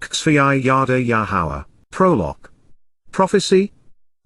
Ksvi Yada Yahowah. Prologue. Prophecy.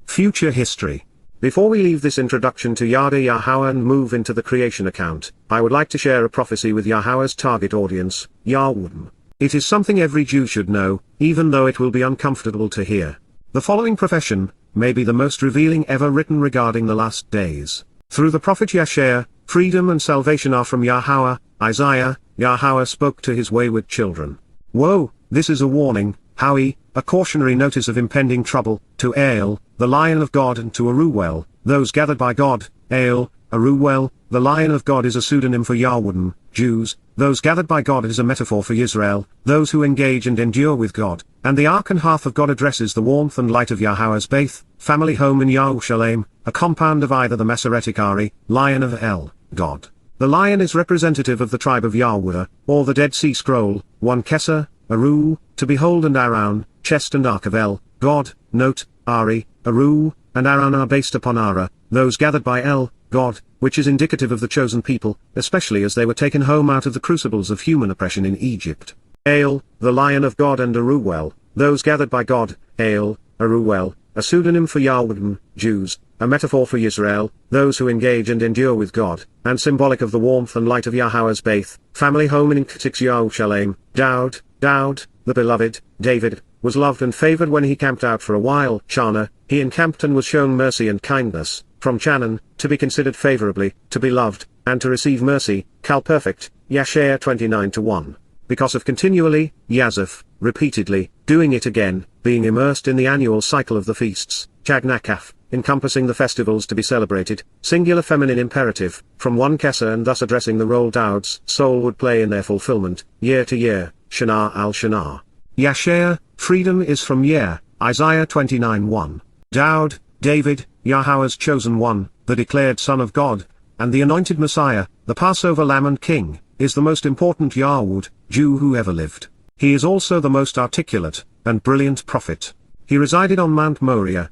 Future history. Before we leave this introduction to Yada Yahowah and move into the creation account, I would like to share a prophecy with Yahowah's target audience, YYV1. It is something every Jew should know, even though it will be uncomfortable to hear. The following profession may be the most revealing ever written regarding the last days. Through the prophet Yeshaya, freedom and salvation are from Yahowah. Isaiah, Yahowah spoke to his wayward children. Woe, this is a warning, Howie, a cautionary notice of impending trouble, to Ale, the Lion of God, and to Aruwel, those gathered by God. Ale, Aruwel, the Lion of God is a pseudonym for YYV1, Jews, those gathered by God is a metaphor for Yisrael, those who engage and endure with God, and the ark and hearth of God addresses the warmth and light of Yahowah's Beth, family home in Yerushalayim, a compound of either the Masoretic Ari, Lion of El, God. The lion is representative of the tribe of Yahweh, or the Dead Sea Scroll, 1 Keser, Aru, to behold, and Aran, chest and ark of El, God. Note, Ari, Aru, and Aran are based upon Ara, those gathered by El, God, which is indicative of the chosen people, especially as they were taken home out of the crucibles of human oppression in Egypt. Ale, the Lion of God, and Aruwel, those gathered by God. Ale, Aruwel, a pseudonym for YYV1, Jews, a metaphor for Yisrael, those who engage and endure with God, and symbolic of the warmth and light of Yahowah's Beth, family home in Yerushalayim. Daud, the beloved, David, was loved and favored when he camped out for a while. Chana, he encamped and was shown mercy and kindness. From Chanan, to be considered favorably, to be loved, and to receive mercy. Cal perfect, Yashaya 29:1. Because of continually, Yazif, repeatedly, doing it again, being immersed in the annual cycle of the feasts, Chagnakaf, encompassing the festivals to be celebrated, singular feminine imperative, from 1 Keser, and thus addressing the role Daud's soul would play in their fulfillment, year to year, Shana al-Shana. Yashaya, freedom is from year, Isaiah 29:1. Daud, David, Yahowah's chosen one, the declared Son of God, and the anointed Messiah, the Passover Lamb and King, is the most important YYV1, Jew who ever lived. He is also the most articulate and brilliant prophet. He resided on Mount Moriah,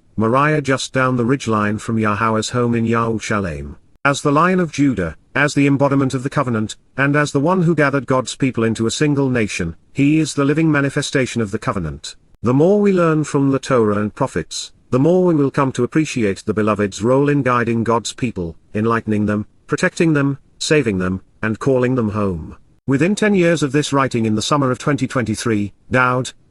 just down the ridgeline from Yahowah's home in Yerushalayim. As the Lion of Judah, as the embodiment of the covenant, and as the one who gathered God's people into a single nation, he is the living manifestation of the covenant. The more we learn from the Torah and prophets, the more we will come to appreciate the beloved's role in guiding God's people, enlightening them, protecting them, saving them, and calling them home. Within 10 years of this writing in the summer of 2023,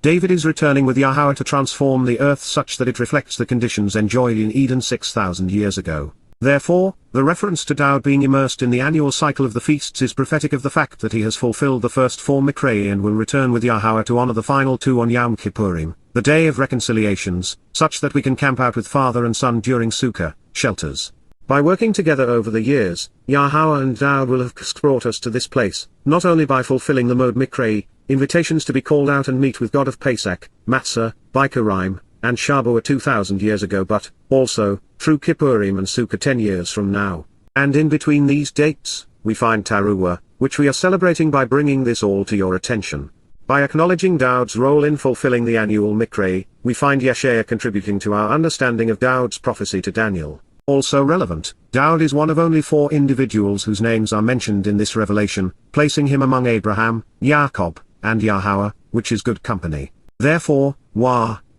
David is returning with Yahowah to transform the earth such that it reflects the conditions enjoyed in Eden 6,000 years ago. Therefore, the reference to Daud being immersed in the annual cycle of the feasts is prophetic of the fact that he has fulfilled the first 4 Mikrei and will return with Yahowah to honor the final 2 on Yom Kippurim, the Day of Reconciliations, such that we can camp out with father and son during Sukkah, shelters. By working together over the years, Yahowah and Daud will have brought us to this place, not only by fulfilling the Mod Mikrei, invitations to be called out and meet with God of Pesach, Matzah, Bikurim, and Shabuah 2,000 years ago, but, also, through Kippurim and Sukkah 10 years from now. And in between these dates, we find Teruah, which we are celebrating by bringing this all to your attention. By acknowledging Daud's role in fulfilling the annual Mikrei, we find Yeshaya contributing to our understanding of Daud's prophecy to Daniel. Also relevant, Daud is one of only 4 individuals whose names are mentioned in this revelation, placing him among Abraham, Jacob, and Yahowah, which is good company. Therefore,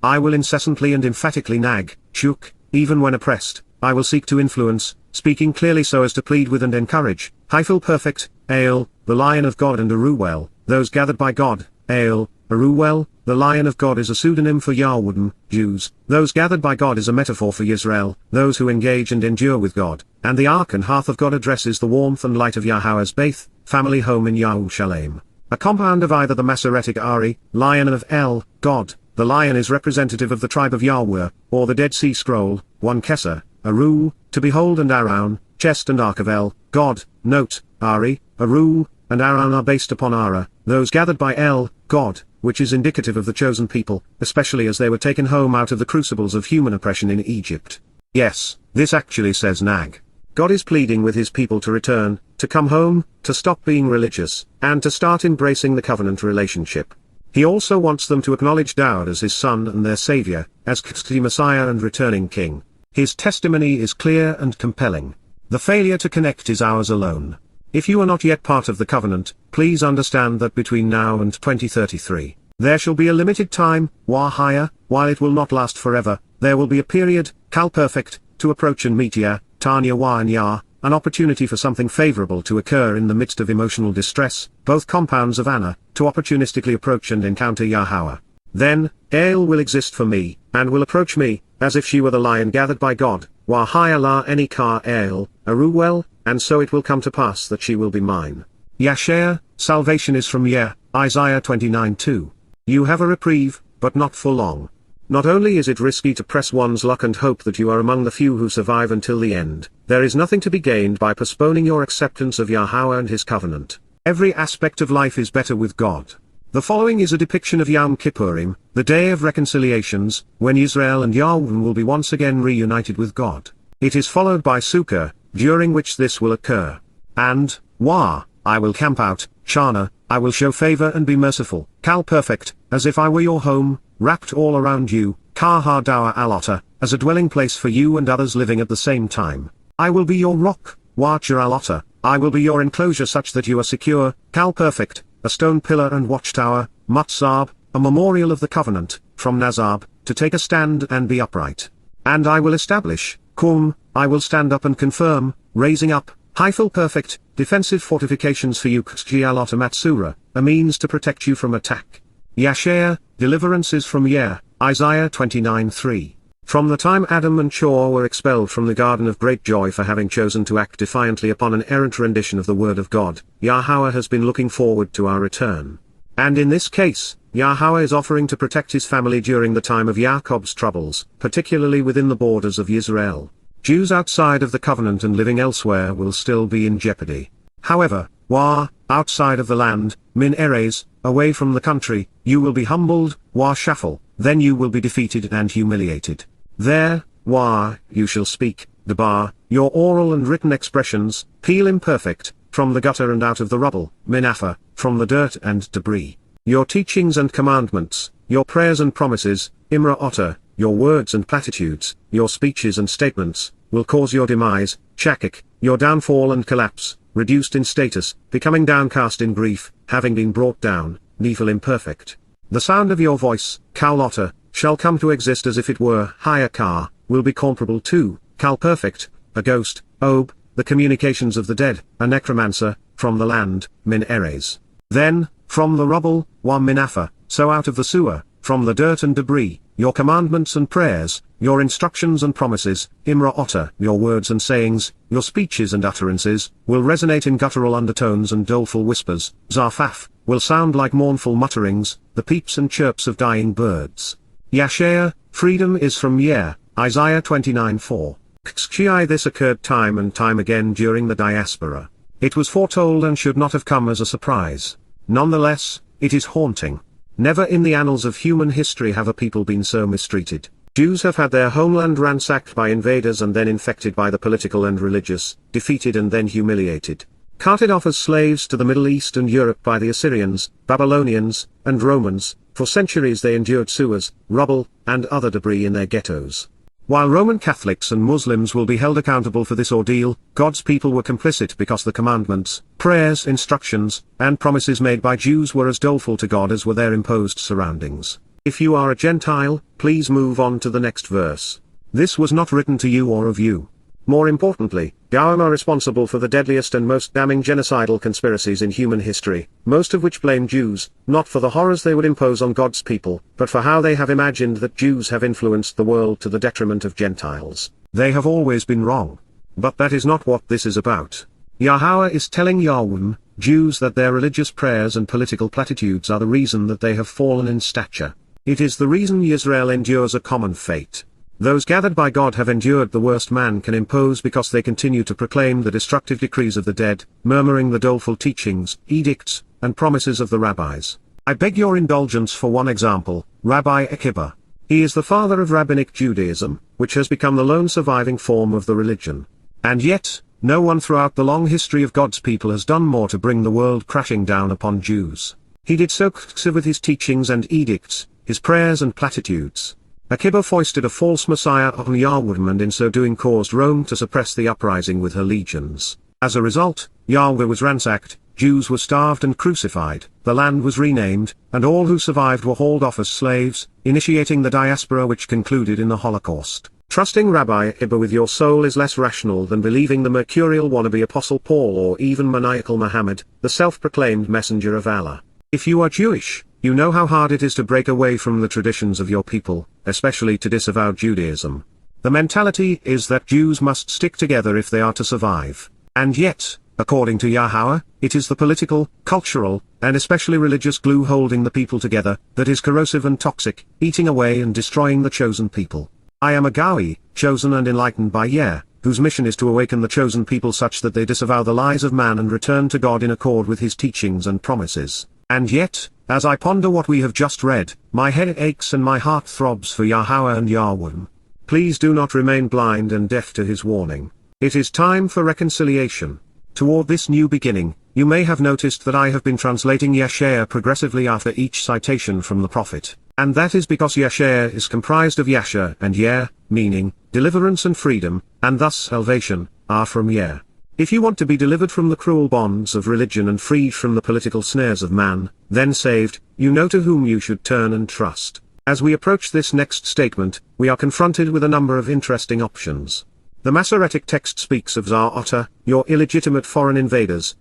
I will incessantly and emphatically nag, shuk, even when oppressed, I will seek to influence, speaking clearly so as to plead with and encourage, Hyphil perfect, Ale, the Lion of God, and Aruwel, those gathered by God. Ale, Aruwel, the Lion of God is a pseudonym for YYV1, Jews, those gathered by God is a metaphor for Yisrael, those who engage and endure with God, and the ark and hearth of God addresses the warmth and light of Yahowah's Beth, family home in Yerushalayim. A compound of either the Masoretic Ari, Lion of El, God. The lion is representative of the tribe of Yahweh, or the Dead Sea Scroll, 1 Keser, Aru, to behold, and Aran, chest and ark of El, God. Note, Ari, Aru, and Aran are based upon Ara, those gathered by El, God, which is indicative of the chosen people, especially as they were taken home out of the crucibles of human oppression in Egypt. Yes, this actually says nag. God is pleading with his people to return, to come home, to stop being religious, and to start embracing the covenant relationship. He also wants them to acknowledge Daud as his son and their savior, as the Messiah and returning king. His testimony is clear and compelling. The failure to connect is ours alone. If you are not yet part of the covenant, please understand that between now and 2033, There shall be a limited time, YYV1, while it will not last forever. There will be a period, Cal perfect, to approach and meet Ya, Tanya Y and Ya, an opportunity for something favorable to occur in the midst of emotional distress, both compounds of Anna, to opportunistically approach and encounter Yahowah. Then, Ale will exist for me, and will approach me, as if she were the lion gathered by God, Wahaya la any car Ale, Aruwell, and so it will come to pass that she will be mine. Yashar, salvation is from Yah, Isaiah 29:2. You have a reprieve, but not for long. Not only is it risky to press one's luck and hope that you are among the few who survive until the end, there is nothing to be gained by postponing your acceptance of Yahowah and his covenant. Every aspect of life is better with God. The following is a depiction of Yom Kippurim, the day of reconciliations, when Israel and Yahweh will be once again reunited with God. It is followed by Sukkah, during which this will occur. And, Wah, I will camp out, Shana, I will show favor and be merciful, Cal perfect, as if I were your home, wrapped all around you, Kaha Dawa Alota, as a dwelling place for you and others living at the same time. I will be your rock, Wachar Alota, I will be your enclosure such that you are secure, Cal perfect, a stone pillar and watchtower, Mutzab, a memorial of the covenant, from Nazab, to take a stand and be upright. And I will establish, Kum, I will stand up and confirm, raising up, Haifil perfect, defensive fortifications for you Ktsgialota Matsura, a means to protect you from attack. Yashar, deliverance is from Yah, Isaiah 29:3. From the time Adam and Chor were expelled from the Garden of Great Joy for having chosen to act defiantly upon an errant rendition of the Word of God, Yahowah has been looking forward to our return. And in this case, Yahowah is offering to protect his family during the time of Jacob's troubles, particularly within the borders of Israel. Jews outside of the covenant and living elsewhere will still be in jeopardy. However, Wah, outside of the land, Min Erez, away from the country, you will be humbled, Wah Shafal, then you will be defeated and humiliated. There, Wah, you shall speak, Debar, your oral and written expressions, Peel imperfect, from the gutter and out of the rubble, Minafa, from the dirt and debris. Your teachings and commandments, your prayers and promises, Imra Otter, your words and platitudes, your speeches and statements, will cause your demise, Chakik, your downfall and collapse, reduced in status, becoming downcast in grief, having been brought down, Nephil imperfect. The sound of your voice, Kaulotta, shall come to exist as if it were Hayakar, will be comparable to, Cal perfect, a ghost, Ob, the communications of the dead, a necromancer, from the land, Min Erez. Then, from the rubble, Wa Minafa, so out of the sewer, from the dirt and debris, your commandments and prayers, your instructions and promises, Imra Otter, your words and sayings, your speeches and utterances, will resonate in guttural undertones and doleful whispers, Zarfaf, will sound like mournful mutterings, the peeps and chirps of dying birds. Yashar, freedom is from Yah, Isaiah 29:4. Ktschi this occurred time and time again during the diaspora. It was foretold and should not have come as a surprise. Nonetheless, it is haunting. Never in the annals of human history have a people been so mistreated. Jews have had their homeland ransacked by invaders and then infected by the political and religious, defeated and then humiliated. Carted off as slaves to the Middle East and Europe by the Assyrians, Babylonians, and Romans, for centuries they endured sewers, rubble, and other debris in their ghettos. While Roman Catholics and Muslims will be held accountable for this ordeal, God's people were complicit because the commandments, prayers, instructions, and promises made by Jews were as doleful to God as were their imposed surroundings. If you are a Gentile, please move on to the next verse. This was not written to you or of you. More importantly, Yahweh are responsible for the deadliest and most damning genocidal conspiracies in human history, most of which blame Jews, not for the horrors they would impose on God's people, but for how they have imagined that Jews have influenced the world to the detriment of Gentiles. They have always been wrong. But that is not what this is about. Yahowah is telling Yahweh, Jews that their religious prayers and political platitudes are the reason that they have fallen in stature. It is the reason Israel endures a common fate. Those gathered by God have endured the worst man can impose because they continue to proclaim the destructive decrees of the dead, murmuring the doleful teachings, edicts, and promises of the rabbis. I beg your indulgence for one example, Rabbi Akiba. He is the father of Rabbinic Judaism, which has become the lone surviving form of the religion. And yet, no one throughout the long history of God's people has done more to bring the world crashing down upon Jews. He did so with his teachings and edicts, his prayers and platitudes. Akiba foisted a false messiah on Yahweh and in so doing caused Rome to suppress the uprising with her legions. As a result, Yahweh was ransacked, Jews were starved and crucified, the land was renamed, and all who survived were hauled off as slaves, initiating the diaspora which concluded in the Holocaust. Trusting Rabbi Ibba with your soul is less rational than believing the mercurial wannabe Apostle Paul or even maniacal Muhammad, the self-proclaimed messenger of Allah. If you are Jewish, you know how hard it is to break away from the traditions of your people, especially to disavow Judaism. The mentality is that Jews must stick together if they are to survive. And yet, according to Yahowah, it is the political, cultural, and especially religious glue holding the people together that is corrosive and toxic, eating away and destroying the chosen people. I am a Gawi, chosen and enlightened by Yah, whose mission is to awaken the chosen people such that they disavow the lies of man and return to God in accord with his teachings and promises. And yet, as I ponder what we have just read, my head aches and my heart throbs for Yahowah and Yahweh. Please do not remain blind and deaf to his warning. It is time for reconciliation. Toward this new beginning, you may have noticed that I have been translating Yashar progressively after each citation from the prophet. And that is because Yashar is comprised of Yasha and Yah, meaning, deliverance and freedom, and thus salvation, are from Yah. If you want to be delivered from the cruel bonds of religion and freed from the political snares of man, then saved, you know to whom you should turn and trust. As we approach this next statement, we are confronted with a number of interesting options. The Masoretic text speaks of Za'ata, your illegitimate foreign invaders,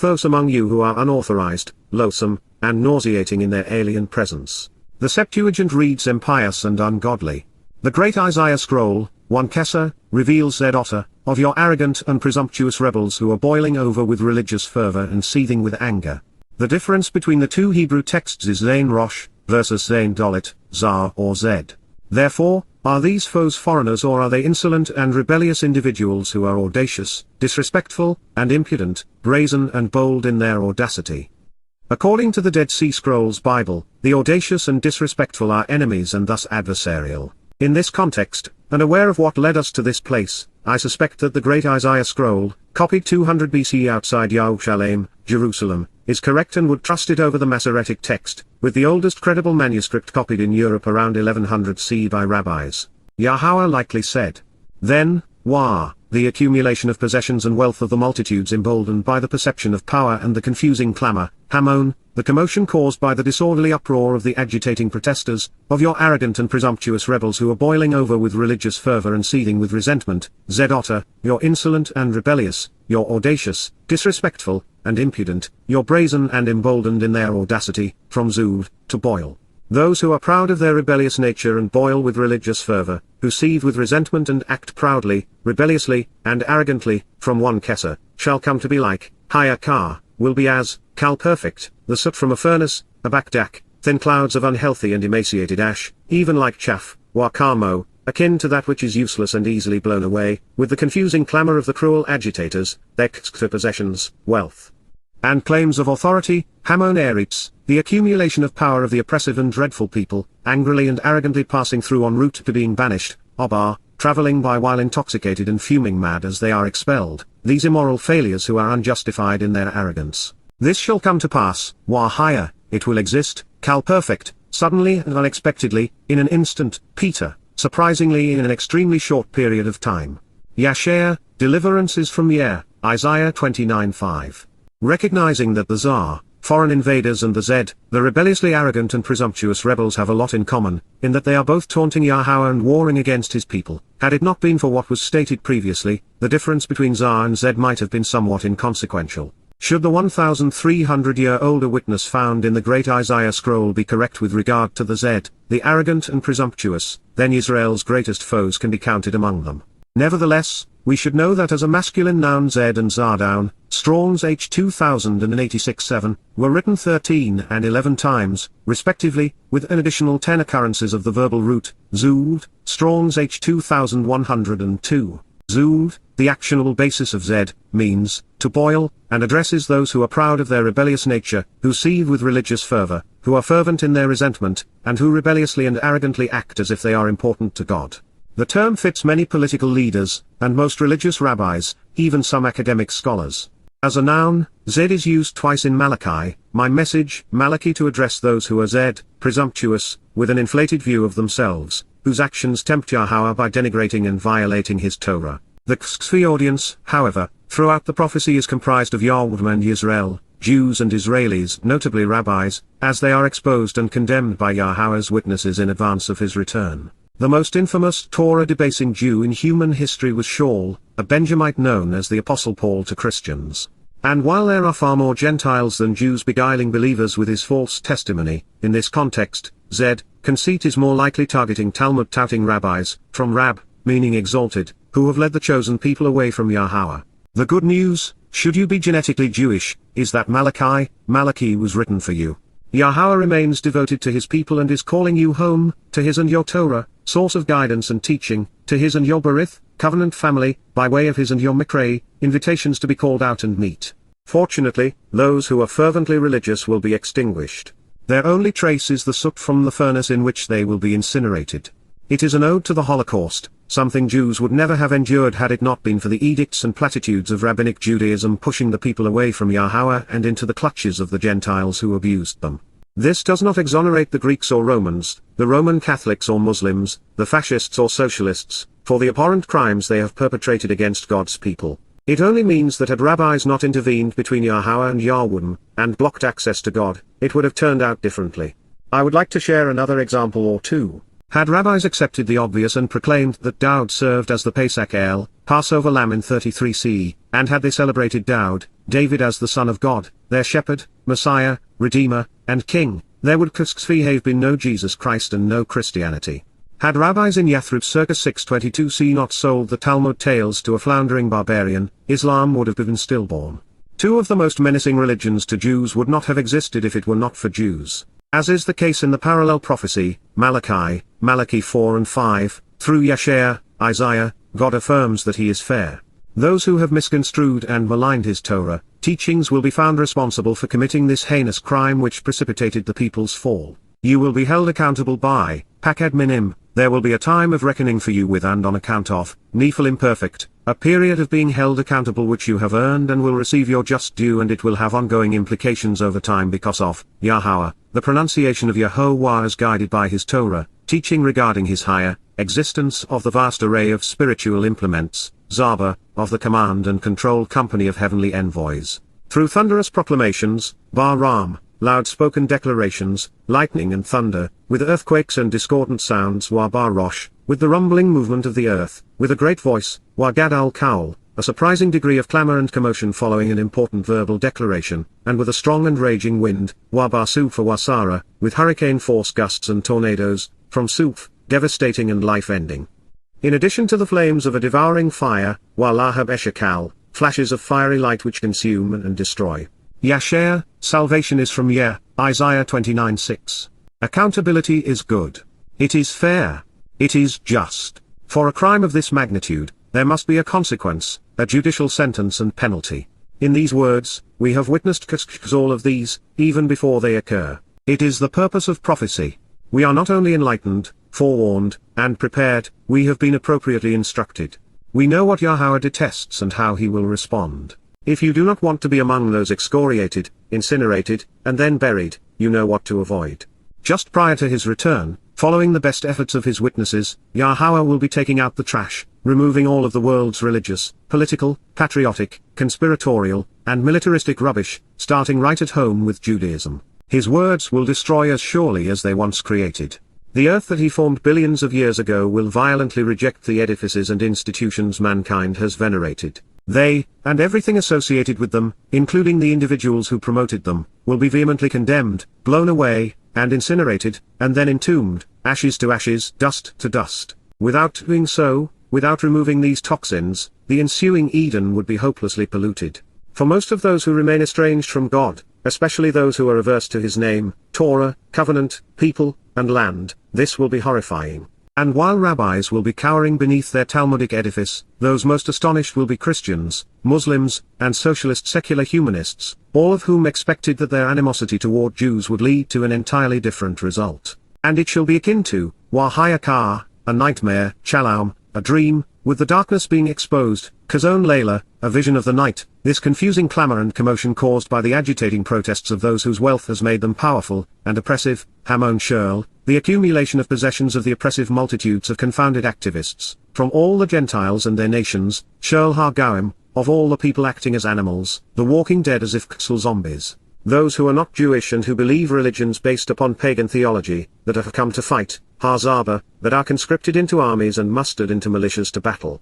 those among you who are unauthorized, loathsome, and nauseating in their alien presence. The Septuagint reads impious and ungodly. The Great Isaiah Scroll, 1 Kesser, reveals Zedota, of your arrogant and presumptuous rebels who are boiling over with religious fervor and seething with anger. The difference between the two Hebrew texts is Zain Rosh, versus Zain Dalet, Zar or Zed. Therefore, are these foes foreigners or are they insolent and rebellious individuals who are audacious, disrespectful, and impudent, brazen and bold in their audacity? According to the Dead Sea Scrolls Bible, the audacious and disrespectful are enemies and thus adversarial. In this context, and aware of what led us to this place, I suspect that the Great Isaiah Scroll, copied 200 BC outside Yerushalayim, Jerusalem, is correct and would trust it over the Masoretic text, with the oldest credible manuscript copied in Europe around 1100 CE by rabbis. Yahowah likely said, "Then, the accumulation of possessions and wealth of the multitudes emboldened by the perception of power and the confusing clamor, Hamon, the commotion caused by the disorderly uproar of the agitating protesters, of your arrogant and presumptuous rebels who are boiling over with religious fervor and seething with resentment, Zedota, your insolent and rebellious, your audacious, disrespectful, and impudent, your brazen and emboldened in their audacity, from Zud, to boil. Those who are proud of their rebellious nature and boil with religious fervor, who seethe with resentment and act proudly, rebelliously, and arrogantly, from 1 Kesser, shall come to be like, Hayakar, will be as, Kal perfect, the soot from a furnace, a bakdak, thin clouds of unhealthy and emaciated ash, even like chaff, Wakamo, akin to that which is useless and easily blown away, with the confusing clamor of the cruel agitators, their possessions, wealth, and claims of authority, Hamon Eretz, the accumulation of power of the oppressive and dreadful people, angrily and arrogantly passing through en route to being banished, Obar, traveling by while intoxicated and fuming mad as they are expelled, these immoral failures who are unjustified in their arrogance. This shall come to pass, Wahaya, it will exist, Kal perfect, suddenly and unexpectedly, in an instant, Peter, surprisingly in an extremely short period of time. Yashar, deliverance is from Yah, Isaiah 29:5. Recognizing that the Tsar, foreign invaders and the Zed, the rebelliously arrogant and presumptuous rebels have a lot in common, in that they are both taunting Yahowah and warring against his people. Had it not been for what was stated previously, the difference between Tsar and Zed might have been somewhat inconsequential. Should the 1,300-year-older witness found in the Great Isaiah Scroll be correct with regard to the Zed, the arrogant and presumptuous, then Israel's greatest foes can be counted among them. Nevertheless, we should know that as a masculine noun Zed and Zardown, Strong's H 2086-7, were written 13 and 11 times, respectively, with an additional 10 occurrences of the verbal root, Zud, Strong's H 2102. Zud, the actionable basis of Zed, means, to boil, and addresses those who are proud of their rebellious nature, who seethe with religious fervor, who are fervent in their resentment, and who rebelliously and arrogantly act as if they are important to God. The term fits many political leaders, and most religious rabbis, even some academic scholars. As a noun, Zed is used twice in Malachi, my message, Malachi, to address those who are Zed, presumptuous, with an inflated view of themselves, whose actions tempt Yahowah by denigrating and violating his Torah. The Ksvi audience, however, throughout the prophecy is comprised of Yahweh and Yisrael, Jews and Israelis, notably rabbis, as they are exposed and condemned by Yahowah's witnesses in advance of his return. The most infamous Torah-debasing Jew in human history was Shaul, a Benjamite known as the Apostle Paul to Christians. And while there are far more Gentiles than Jews beguiling believers with his false testimony, in this context, conceit is more likely targeting Talmud-touting rabbis, from rab, meaning exalted, who have led the chosen people away from Yahowah. The good news, should you be genetically Jewish, is that Malachi was written for you. Yahowah remains devoted to his people and is calling you home, to his and your Torah, source of guidance and teaching, to his and your Berith, covenant family, by way of his and your Mikra, invitations to be called out and meet. Fortunately, those who are fervently religious will be extinguished. Their only trace is the soot from the furnace in which they will be incinerated. It is an ode to the Holocaust, something Jews would never have endured had it not been for the edicts and platitudes of rabbinic Judaism pushing the people away from Yahowah and into the clutches of the Gentiles who abused them. This does not exonerate the Greeks or Romans, the Roman Catholics or Muslims, the fascists or socialists, for the abhorrent crimes they have perpetrated against God's people. It only means that had rabbis not intervened between Yahowah and YYV1, and blocked access to God, it would have turned out differently. I would like to share another example or two. Had rabbis accepted the obvious and proclaimed that Daud served as the Pesach El, Passover lamb in 33 CE, and had they celebrated David as the Son of God, their shepherd, Messiah, Redeemer, and King, there would have been no Jesus Christ and no Christianity. Had rabbis in Yathrib circa 622 CE not sold the Talmud tales to a floundering barbarian, Islam would have been stillborn. Two of the most menacing religions to Jews would not have existed if it were not for Jews. As is the case in the parallel prophecy, Malachi 4 and 5, through Yeshaya, Isaiah, God affirms that he is fair. Those who have misconstrued and maligned his Torah teachings will be found responsible for committing this heinous crime which precipitated the people's fall. You will be held accountable by Pakad Minim. There will be a time of reckoning for you with and on account of Nephilim imperfect, a period of being held accountable which you have earned and will receive your just due, and it will have ongoing implications over time because of Yahowah, the pronunciation of Yahovah as guided by his Torah, teaching regarding his higher existence of the vast array of spiritual implements, Zaba, of the command and control company of heavenly envoys, through thunderous proclamations, Bar-Ram, loud-spoken declarations, lightning and thunder, with earthquakes and discordant sounds, Wa-Bar-Rosh, with the rumbling movement of the earth, with a great voice, Wa-Gad-al-Kaul, a surprising degree of clamor and commotion following an important verbal declaration, and with a strong and raging wind, Wa-Bar-Suf Wa-Sara, with hurricane force gusts and tornadoes, from Suf, devastating and life-ending. In addition to the flames of a devouring fire, Wa-Lahab Eshakal, flashes of fiery light which consume and destroy. Yashar, salvation is from Yah, Isaiah 29:6. Accountability is good. It is fair. It is just. For a crime of this magnitude, there must be a consequence, a judicial sentence and penalty. In these words, we have witnessed all of these, even before they occur. It is the purpose of prophecy. We are not only enlightened, forewarned, and prepared, we have been appropriately instructed. We know what Yahowah detests and how he will respond. If you do not want to be among those excoriated, incinerated, and then buried, you know what to avoid. Just prior to his return, following the best efforts of his witnesses, Yahowah will be taking out the trash, removing all of the world's religious, political, patriotic, conspiratorial, and militaristic rubbish, starting right at home with Judaism. His words will destroy as surely as they once created. The earth that he formed billions of years ago will violently reject the edifices and institutions mankind has venerated. They, and everything associated with them, including the individuals who promoted them, will be vehemently condemned, blown away, and incinerated, and then entombed, ashes to ashes, dust to dust. Without doing so, without removing these toxins, the ensuing Eden would be hopelessly polluted. For most of those who remain estranged from God, especially those who are averse to his name, Torah, covenant, people, and land, this will be horrifying. And while rabbis will be cowering beneath their Talmudic edifice, those most astonished will be Christians, Muslims, and socialist secular humanists, all of whom expected that their animosity toward Jews would lead to an entirely different result. And it shall be akin to, Wahayakar, a nightmare, Shalom, a dream, with the darkness being exposed, Kazon Layla, a vision of the night, this confusing clamor and commotion caused by the agitating protests of those whose wealth has made them powerful, and oppressive, Hamon Shirl, the accumulation of possessions of the oppressive multitudes of confounded activists, from all the Gentiles and their nations, Shirl Har-Goim, of all the people acting as animals, the walking dead as if zombies. Those who are not Jewish and who believe religions based upon pagan theology, that have come to fight, Hazaba, that are conscripted into armies and mustered into militias to battle.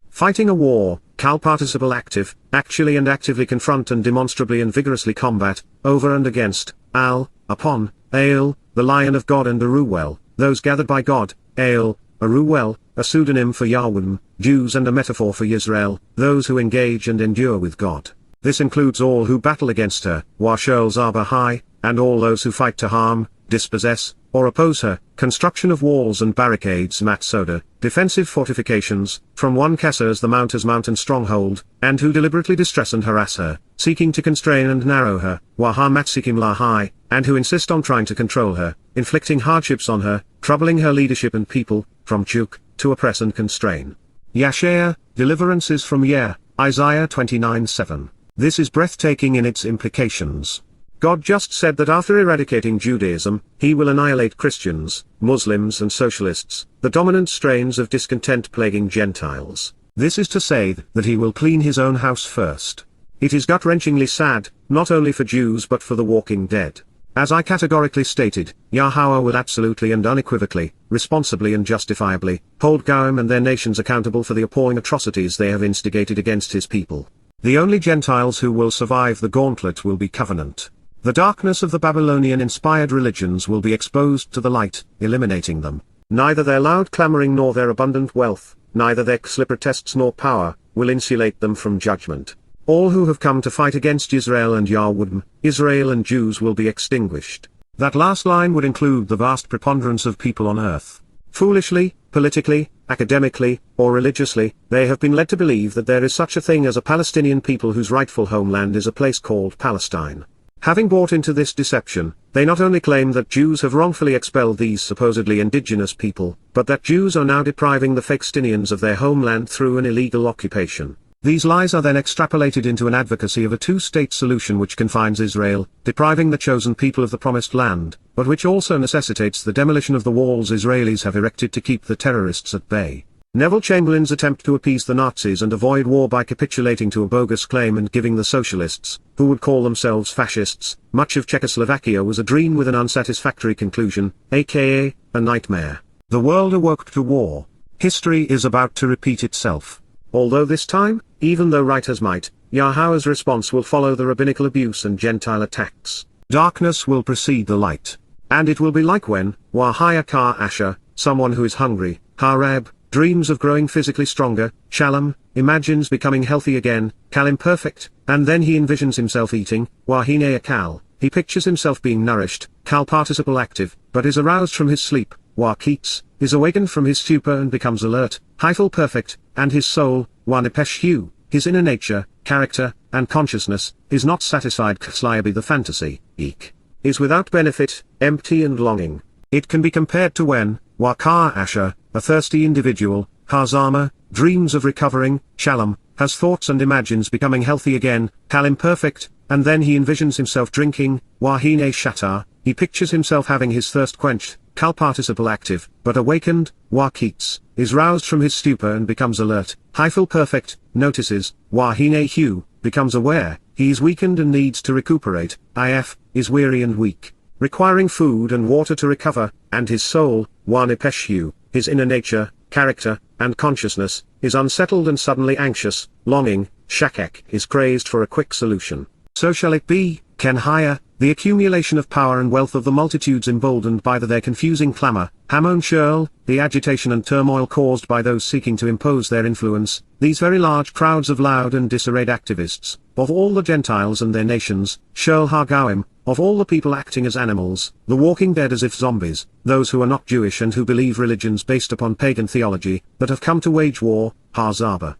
Fighting a war, Cal participle active, actually and actively confront and demonstrably and vigorously combat, over and against, Al, upon, Ale, the Lion of God and Aruwel, those gathered by God, Ale, Aruwel, a pseudonym for Yahweh, Jews and a metaphor for Yisrael, those who engage and endure with God. This includes all who battle against her, Washol Zabahai, and all those who fight to harm, dispossess, or oppose her, construction of walls and barricades Matsoda, defensive fortifications, from one Kessers the Mountains mountain stronghold, and who deliberately distress and harass her, seeking to constrain and narrow her, Waha Matsikim Lahai, and who insist on trying to control her, inflicting hardships on her, troubling her leadership and people, from Chuk, to oppress and constrain. Yashaya, deliverances from Yeh, Isaiah 29:7. This is breathtaking in its implications. God just said that after eradicating Judaism, he will annihilate Christians, Muslims and socialists, the dominant strains of discontent plaguing Gentiles. This is to say that he will clean his own house first. It is gut-wrenchingly sad, not only for Jews but for the walking dead. As I categorically stated, Yahowah will absolutely and unequivocally, responsibly and justifiably, hold Goim and their nations accountable for the appalling atrocities they have instigated against his people. The only Gentiles who will survive the gauntlet will be covenant. The darkness of the Babylonian-inspired religions will be exposed to the light, eliminating them. Neither their loud clamoring nor their abundant wealth, neither their ksli protests nor power, will insulate them from judgment. All who have come to fight against Israel and Yahweh, Israel and Jews will be extinguished. That last line would include the vast preponderance of people on earth. Foolishly, politically, academically, or religiously, they have been led to believe that there is such a thing as a Palestinian people whose rightful homeland is a place called Palestine. Having bought into this deception, they not only claim that Jews have wrongfully expelled these supposedly indigenous people, but that Jews are now depriving the Palestinians of their homeland through an illegal occupation. These lies are then extrapolated into an advocacy of a two-state solution which confines Israel, depriving the chosen people of the promised land, but which also necessitates the demolition of the walls Israelis have erected to keep the terrorists at bay. Neville Chamberlain's attempt to appease the Nazis and avoid war by capitulating to a bogus claim and giving the socialists, who would call themselves fascists, much of Czechoslovakia was a dream with an unsatisfactory conclusion, aka, a nightmare. The world awoke to war. History is about to repeat itself. Although this time, even though writers might, Yahowah's response will follow the rabbinical abuse and Gentile attacks. Darkness will precede the light. And it will be like when, Wahaya Kar Asher, someone who is hungry, Harab, dreams of growing physically stronger, Shalom, imagines becoming healthy again, Kal imperfect, and then he envisions himself eating, Wahine Akal, he pictures himself being nourished, Kal participle active, but is aroused from his sleep, Wakits, is awakened from his stupor and becomes alert, Haifel perfect, and his soul, Wanipesh Hu, his inner nature, character, and consciousness, is not satisfied Kslayabi the fantasy, Eek, is without benefit, empty and longing. It can be compared to when, Wakar Asher, a thirsty individual, Hazama, dreams of recovering, Shalom, has thoughts and imagines becoming healthy again, Kal imperfect, and then he envisions himself drinking, Wahine Shatar, he pictures himself having his thirst quenched, Kal participle active, but awakened, Wakits, is roused from his stupor and becomes alert, Haifel perfect, notices, Wahine Hu, becomes aware, he is weakened and needs to recuperate, If, is weary and weak, requiring food and water to recover, and his soul, Wanipeshu, his inner nature, character, and consciousness, is unsettled and suddenly anxious, longing, Shakek is crazed for a quick solution. So shall it be, Kenhaya, the accumulation of power and wealth of the multitudes emboldened by their confusing clamor, Hamon Shurl, the agitation and turmoil caused by those seeking to impose their influence, these very large crowds of loud and disarrayed activists, of all the Gentiles and their nations, Shurl Hargawim, of all the people acting as animals, the walking dead as if zombies, those who are not Jewish and who believe religions based upon pagan theology, that have come to wage war, Hazaba.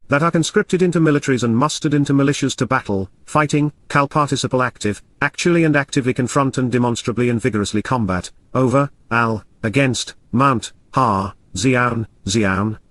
That are conscripted into militaries and mustered into militias to battle, fighting, Kal participle active, actually and actively confront and demonstrably and vigorously combat, over, Al, against, Mount, Har, Zion,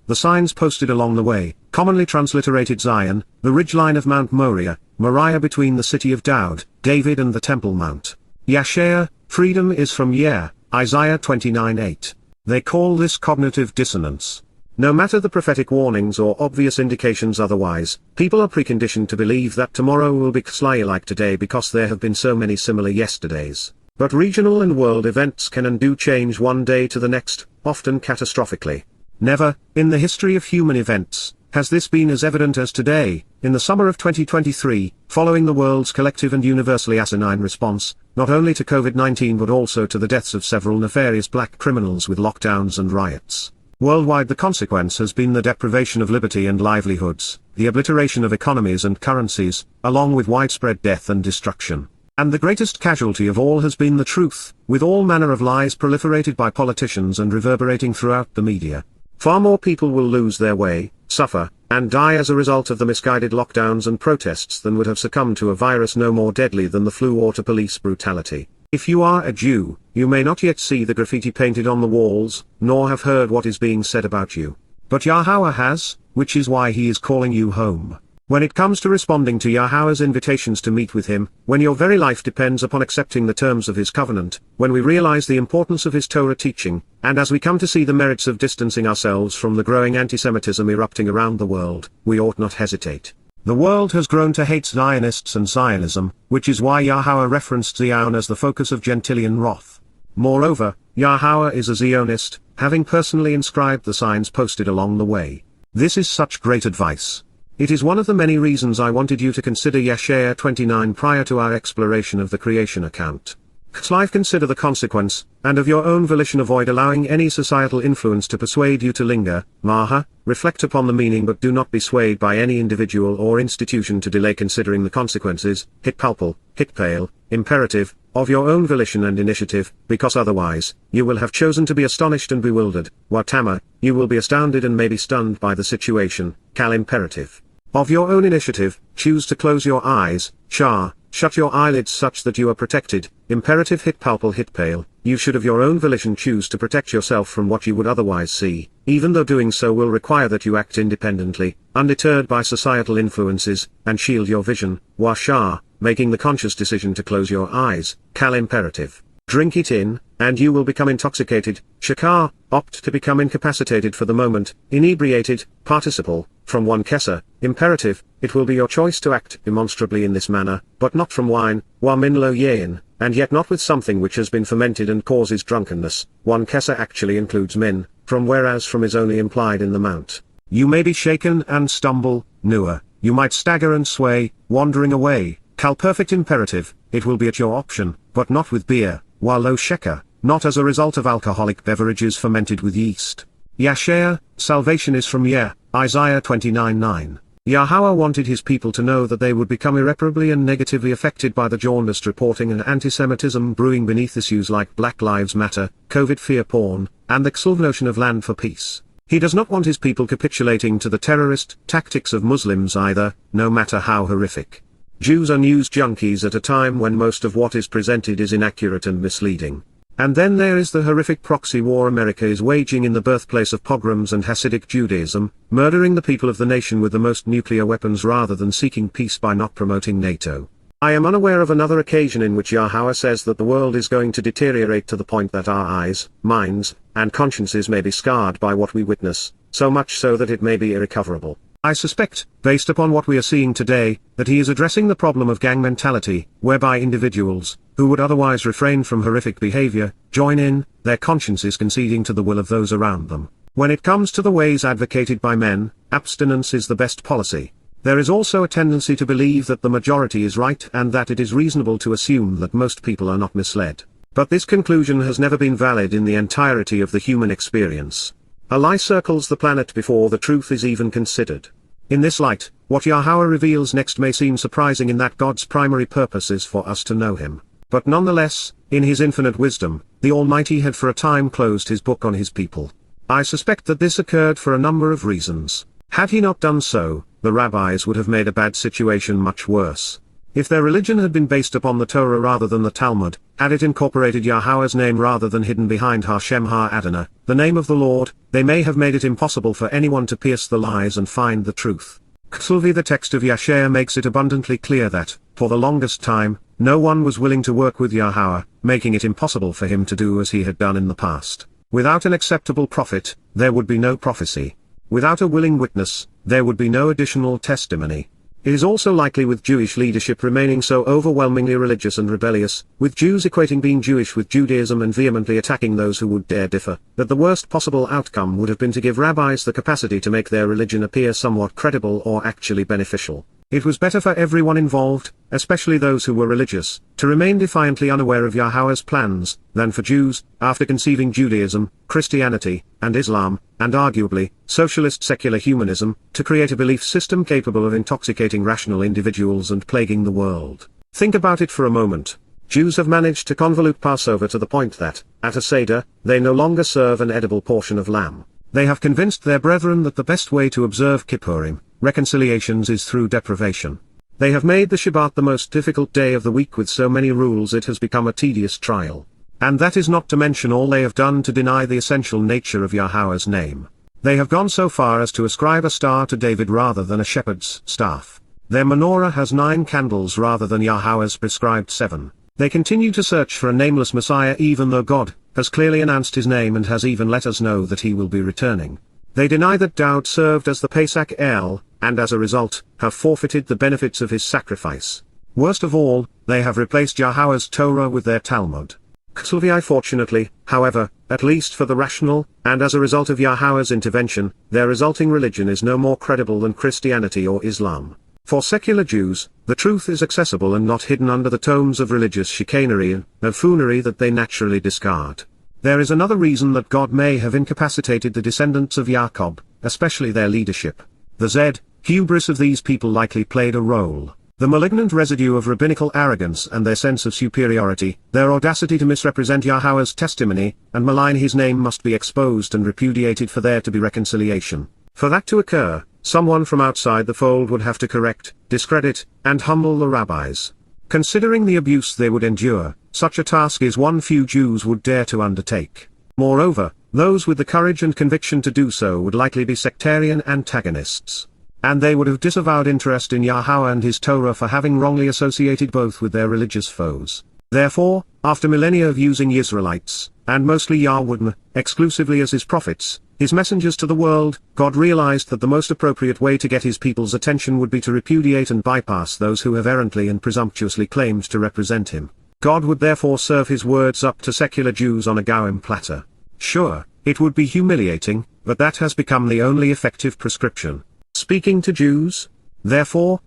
the signs posted along the way, commonly transliterated Zion, the ridgeline of Mount Moriah, Moriah between the city of David and the Temple Mount. Yashaya, freedom is from Yeh, Isaiah 29:8. They call this cognitive dissonance. No matter the prophetic warnings or obvious indications otherwise, people are preconditioned to believe that tomorrow will be exactly like today because there have been so many similar yesterdays. But regional and world events can and do change one day to the next, often catastrophically. Never, in the history of human events, has this been as evident as today, in the summer of 2023, following the world's collective and universally asinine response, not only to COVID-19 but also to the deaths of several nefarious black criminals with lockdowns and riots. Worldwide the consequence has been the deprivation of liberty and livelihoods, the obliteration of economies and currencies, along with widespread death and destruction. And the greatest casualty of all has been the truth, with all manner of lies proliferated by politicians and reverberating throughout the media. Far more people will lose their way, suffer, and die as a result of the misguided lockdowns and protests than would have succumbed to a virus no more deadly than the flu or to police brutality. If you are a Jew, you may not yet see the graffiti painted on the walls, nor have heard what is being said about you. But Yahowah has, which is why he is calling you home. When it comes to responding to Yahowah's invitations to meet with him, when your very life depends upon accepting the terms of his covenant, when we realize the importance of his Torah teaching, and as we come to see the merits of distancing ourselves from the growing antisemitism erupting around the world, we ought not hesitate. The world has grown to hate Zionists and Zionism, which is why Yahowah referenced Zion as the focus of Gentilian wrath. Moreover, Yahowah is a Zionist, having personally inscribed the signs posted along the way. This is such great advice. It is one of the many reasons I wanted you to consider Yeshaya 29 prior to our exploration of the creation account. Consider the consequence, and of your own volition avoid allowing any societal influence to persuade you to linger. Maha, reflect upon the meaning but do not be swayed by any individual or institution to delay considering the consequences, hitpalpal, hitpale, imperative, of your own volition and initiative, because otherwise, you will have chosen to be astonished and bewildered. Watama, you will be astounded and maybe stunned by the situation. Kal imperative. Of your own initiative, choose to close your eyes. Shah, shut your eyelids such that you are protected. Imperative hitpalpal hitpale, you should of your own volition choose to protect yourself from what you would otherwise see, even though doing so will require that you act independently, undeterred by societal influences, and shield your vision. Washah, making the conscious decision to close your eyes. Kal imperative. Drink it in, and you will become intoxicated. Shakar, opt to become incapacitated for the moment, inebriated. Participle, from one kesser, imperative, it will be your choice to act demonstrably in this manner, but not from wine. Wa min lo yain, and yet not with something which has been fermented and causes drunkenness. One kesser actually includes min, from whereas from is only implied in the mount. You may be shaken and stumble. Nuah, you might stagger and sway, wandering away. Kal perfect imperative, it will be at your option, but not with beer. Wa lo sheker, not as a result of alcoholic beverages fermented with yeast. Yashaya, salvation is from Yeh, Isaiah 29:9. Yahowah wanted his people to know that they would become irreparably and negatively affected by the jaundiced reporting and antisemitism brewing beneath issues like Black Lives Matter, COVID fear porn, and the XLV notion of land for peace. He does not want his people capitulating to the terrorist tactics of Muslims either, no matter how horrific. Jews are news junkies at a time when most of what is presented is inaccurate and misleading. And then there is the horrific proxy war America is waging in the birthplace of pogroms and Hasidic Judaism, murdering the people of the nation with the most nuclear weapons rather than seeking peace by not promoting NATO. I am unaware of another occasion in which Yahowah says that the world is going to deteriorate to the point that our eyes, minds, and consciences may be scarred by what we witness, so much so that it may be irrecoverable. I suspect, based upon what we are seeing today, that he is addressing the problem of gang mentality, whereby individuals, who would otherwise refrain from horrific behavior, join in, their consciences conceding to the will of those around them. When it comes to the ways advocated by men, abstinence is the best policy. There is also a tendency to believe that the majority is right and that it is reasonable to assume that most people are not misled. But this conclusion has never been valid in the entirety of the human experience. A lie circles the planet before the truth is even considered. In this light, what Yahowah reveals next may seem surprising in that God's primary purpose is for us to know him. But nonetheless, in his infinite wisdom, the Almighty had for a time closed his book on his people. I suspect that this occurred for a number of reasons. Had he not done so, the rabbis would have made a bad situation much worse. If their religion had been based upon the Torah rather than the Talmud, had it incorporated Yahowah's name rather than hidden behind Hashem Ha-Adonai, the name of the Lord, they may have made it impossible for anyone to pierce the lies and find the truth. Ktulvi, the text of Yeshaya, makes it abundantly clear that, for the longest time, no one was willing to work with Yahowah, making it impossible for him to do as he had done in the past. Without an acceptable prophet, there would be no prophecy. Without a willing witness, there would be no additional testimony. It is also likely with Jewish leadership remaining so overwhelmingly religious and rebellious, with Jews equating being Jewish with Judaism and vehemently attacking those who would dare differ, that the worst possible outcome would have been to give rabbis the capacity to make their religion appear somewhat credible or actually beneficial. It was better for everyone involved, especially those who were religious, to remain defiantly unaware of Yahowah's plans, than for Jews, after conceiving Judaism, Christianity, and Islam, and arguably, socialist secular humanism, to create a belief system capable of intoxicating rational individuals and plaguing the world. Think about it for a moment. Jews have managed to convolute Passover to the point that, at a Seder, they no longer serve an edible portion of lamb. They have convinced their brethren that the best way to observe Kippurim, reconciliations, is through deprivation. They have made the Shabat the most difficult day of the week with so many rules it has become a tedious trial. And that is not to mention all they have done to deny the essential nature of Yahowah's name. They have gone so far as to ascribe a star to David rather than a shepherd's staff. Their menorah has 9 candles rather than Yahowah's prescribed 7. They continue to search for a nameless Messiah even though God has clearly announced his name and has even let us know that he will be returning. They deny that Daud served as the Pesach El, and as a result, have forfeited the benefits of his sacrifice. Worst of all, they have replaced Yahowah's Torah with their Talmud. Fortunately, however, at least for the rational, and as a result of Yahowah's intervention, their resulting religion is no more credible than Christianity or Islam. For secular Jews, the truth is accessible and not hidden under the tomes of religious chicanery and buffoonery that they naturally discard. There is another reason that God may have incapacitated the descendants of Jacob, especially their leadership. The hubris of these people likely played a role. The malignant residue of rabbinical arrogance and their sense of superiority, their audacity to misrepresent Yahowah's testimony, and malign his name must be exposed and repudiated for there to be reconciliation. For that to occur, someone from outside the fold would have to correct, discredit, and humble the rabbis. Considering the abuse they would endure, such a task is one few Jews would dare to undertake. Moreover, those with the courage and conviction to do so would likely be sectarian antagonists. And they would have disavowed interest in Yahowah and his Torah for having wrongly associated both with their religious foes. Therefore, after millennia of using Israelites, and mostly Yahweh, exclusively as his prophets, his messengers to the world, God realized that the most appropriate way to get his people's attention would be to repudiate and bypass those who have errantly and presumptuously claimed to represent him. God would therefore serve his words up to secular Jews on a Goim platter. Sure, it would be humiliating, but that has become the only effective prescription. Speaking to Jews, therefore,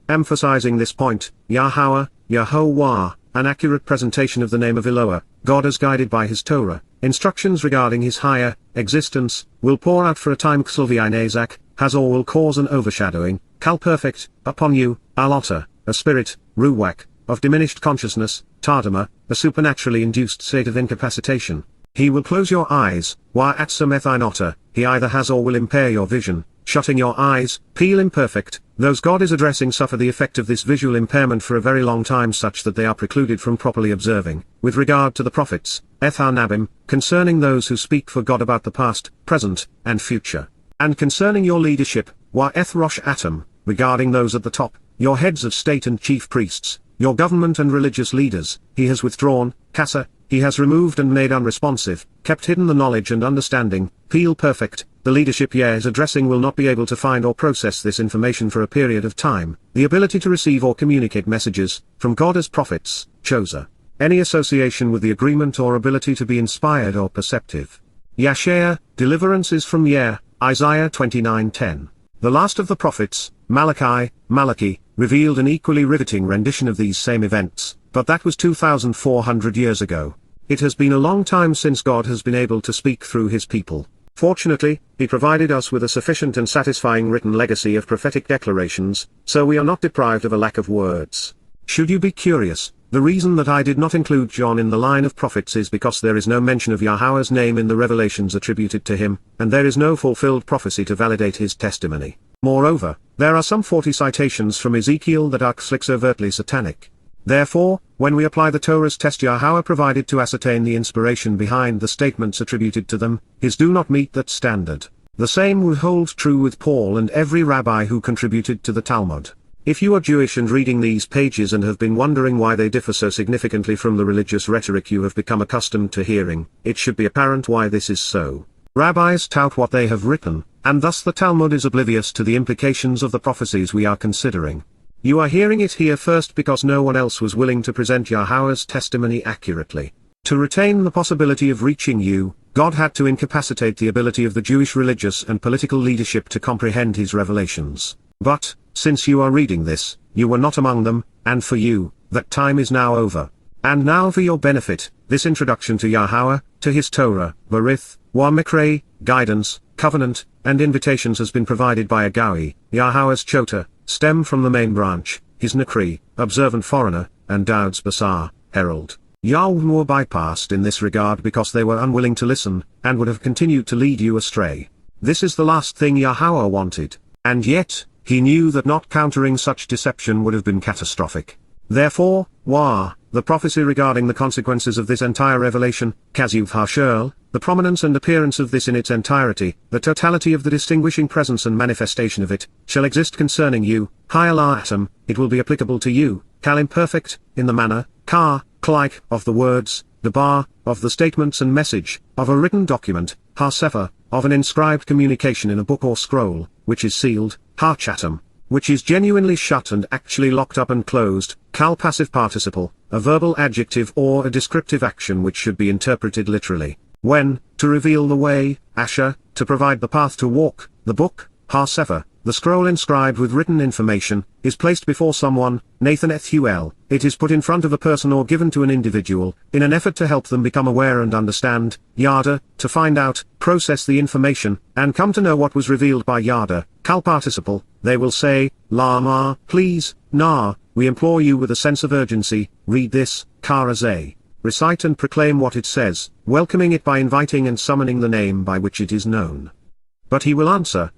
emphasizing this point, Yahowah, an accurate presentation of the name of Eloah, God as guided by his Torah, instructions regarding his higher existence, will pour out for a time Xlviinazak, has or will cause an overshadowing, perfect, upon you, Alota, a spirit, Ruach, of diminished consciousness, Tardama, a supernaturally induced state of incapacitation. He will close your eyes, Wa'atsamethinotta, he either has or will impair your vision, shutting your eyes, Peel imperfect, those God is addressing suffer the effect of this visual impairment for a very long time such that they are precluded from properly observing, with regard to the prophets, Ethanabim, concerning those who speak for God about the past, present, and future. And concerning your leadership, Wa'eth Atom, regarding those at the top, your heads of state and chief priests, your government and religious leaders, he has withdrawn, Kasa, he has removed and made unresponsive, kept hidden the knowledge and understanding, Peel perfect, the leadership Yah is addressing will not be able to find or process this information for a period of time, the ability to receive or communicate messages, from God as prophets, Chosa. Any association with the agreement or ability to be inspired or perceptive. Yashaya, deliverance is from Yah, Isaiah 29:10. The last of the prophets, Malachi, revealed an equally riveting rendition of these same events, but that was 2,400 years ago. It has been a long time since God has been able to speak through his people. Fortunately, he provided us with a sufficient and satisfying written legacy of prophetic declarations, so we are not deprived of a lack of words. Should you be curious, the reason that I did not include John in the line of prophets is because there is no mention of Yahowah's name in the revelations attributed to him, and there is no fulfilled prophecy to validate his testimony. Moreover, there are some 40 citations from Ezekiel that are overtly satanic. Therefore, when we apply the Torah's test Yahowah provided to ascertain the inspiration behind the statements attributed to them, his do not meet that standard. The same would hold true with Paul and every rabbi who contributed to the Talmud. If you are Jewish and reading these pages and have been wondering why they differ so significantly from the religious rhetoric you have become accustomed to hearing, it should be apparent why this is so. Rabbis tout what they have written, and thus the Talmud is oblivious to the implications of the prophecies we are considering. You are hearing it here first because no one else was willing to present Yahweh's testimony accurately. To retain the possibility of reaching you, God had to incapacitate the ability of the Jewish religious and political leadership to comprehend his revelations. But, since you are reading this, you were not among them, and for you, that time is now over. And now for your benefit, this introduction to Yahowah, to his Torah, Barith, Mikre, guidance, covenant, and invitations has been provided by Agawi, Yahowah's Chota, stem from the main branch, his Nakri, observant foreigner, and Daud's Basar, herald. Yahweh were bypassed in this regard because they were unwilling to listen, and would have continued to lead you astray. This is the last thing Yahowah wanted, and yet, he knew that not countering such deception would have been catastrophic. Therefore, the prophecy regarding the consequences of this entire revelation, Kazuv HaShurl, the prominence and appearance of this in its entirety, the totality of the distinguishing presence and manifestation of it, shall exist concerning you, Hyala Atom, it will be applicable to you, Kal imperfect, in the manner, Klaik, of the words, Dabar, of the statements and message, of a written document, Sefer, of an inscribed communication in a book or scroll, which is sealed, Chatam, which is genuinely shut and actually locked up and closed, Kal passive participle, a verbal adjective or a descriptive action which should be interpreted literally. When, to reveal the way, Asher, to provide the path to walk, the book, Sefer, the scroll inscribed with written information, is placed before someone, Nathan Ethuel, it is put in front of a person or given to an individual, in an effort to help them become aware and understand, Yada, to find out, process the information, and come to know what was revealed by Yada, Kal participle, they will say, Lama, please, we implore you with a sense of urgency, read this, Karazeh, recite and proclaim what it says, welcoming it by inviting and summoning the name by which it is known. But he will answer,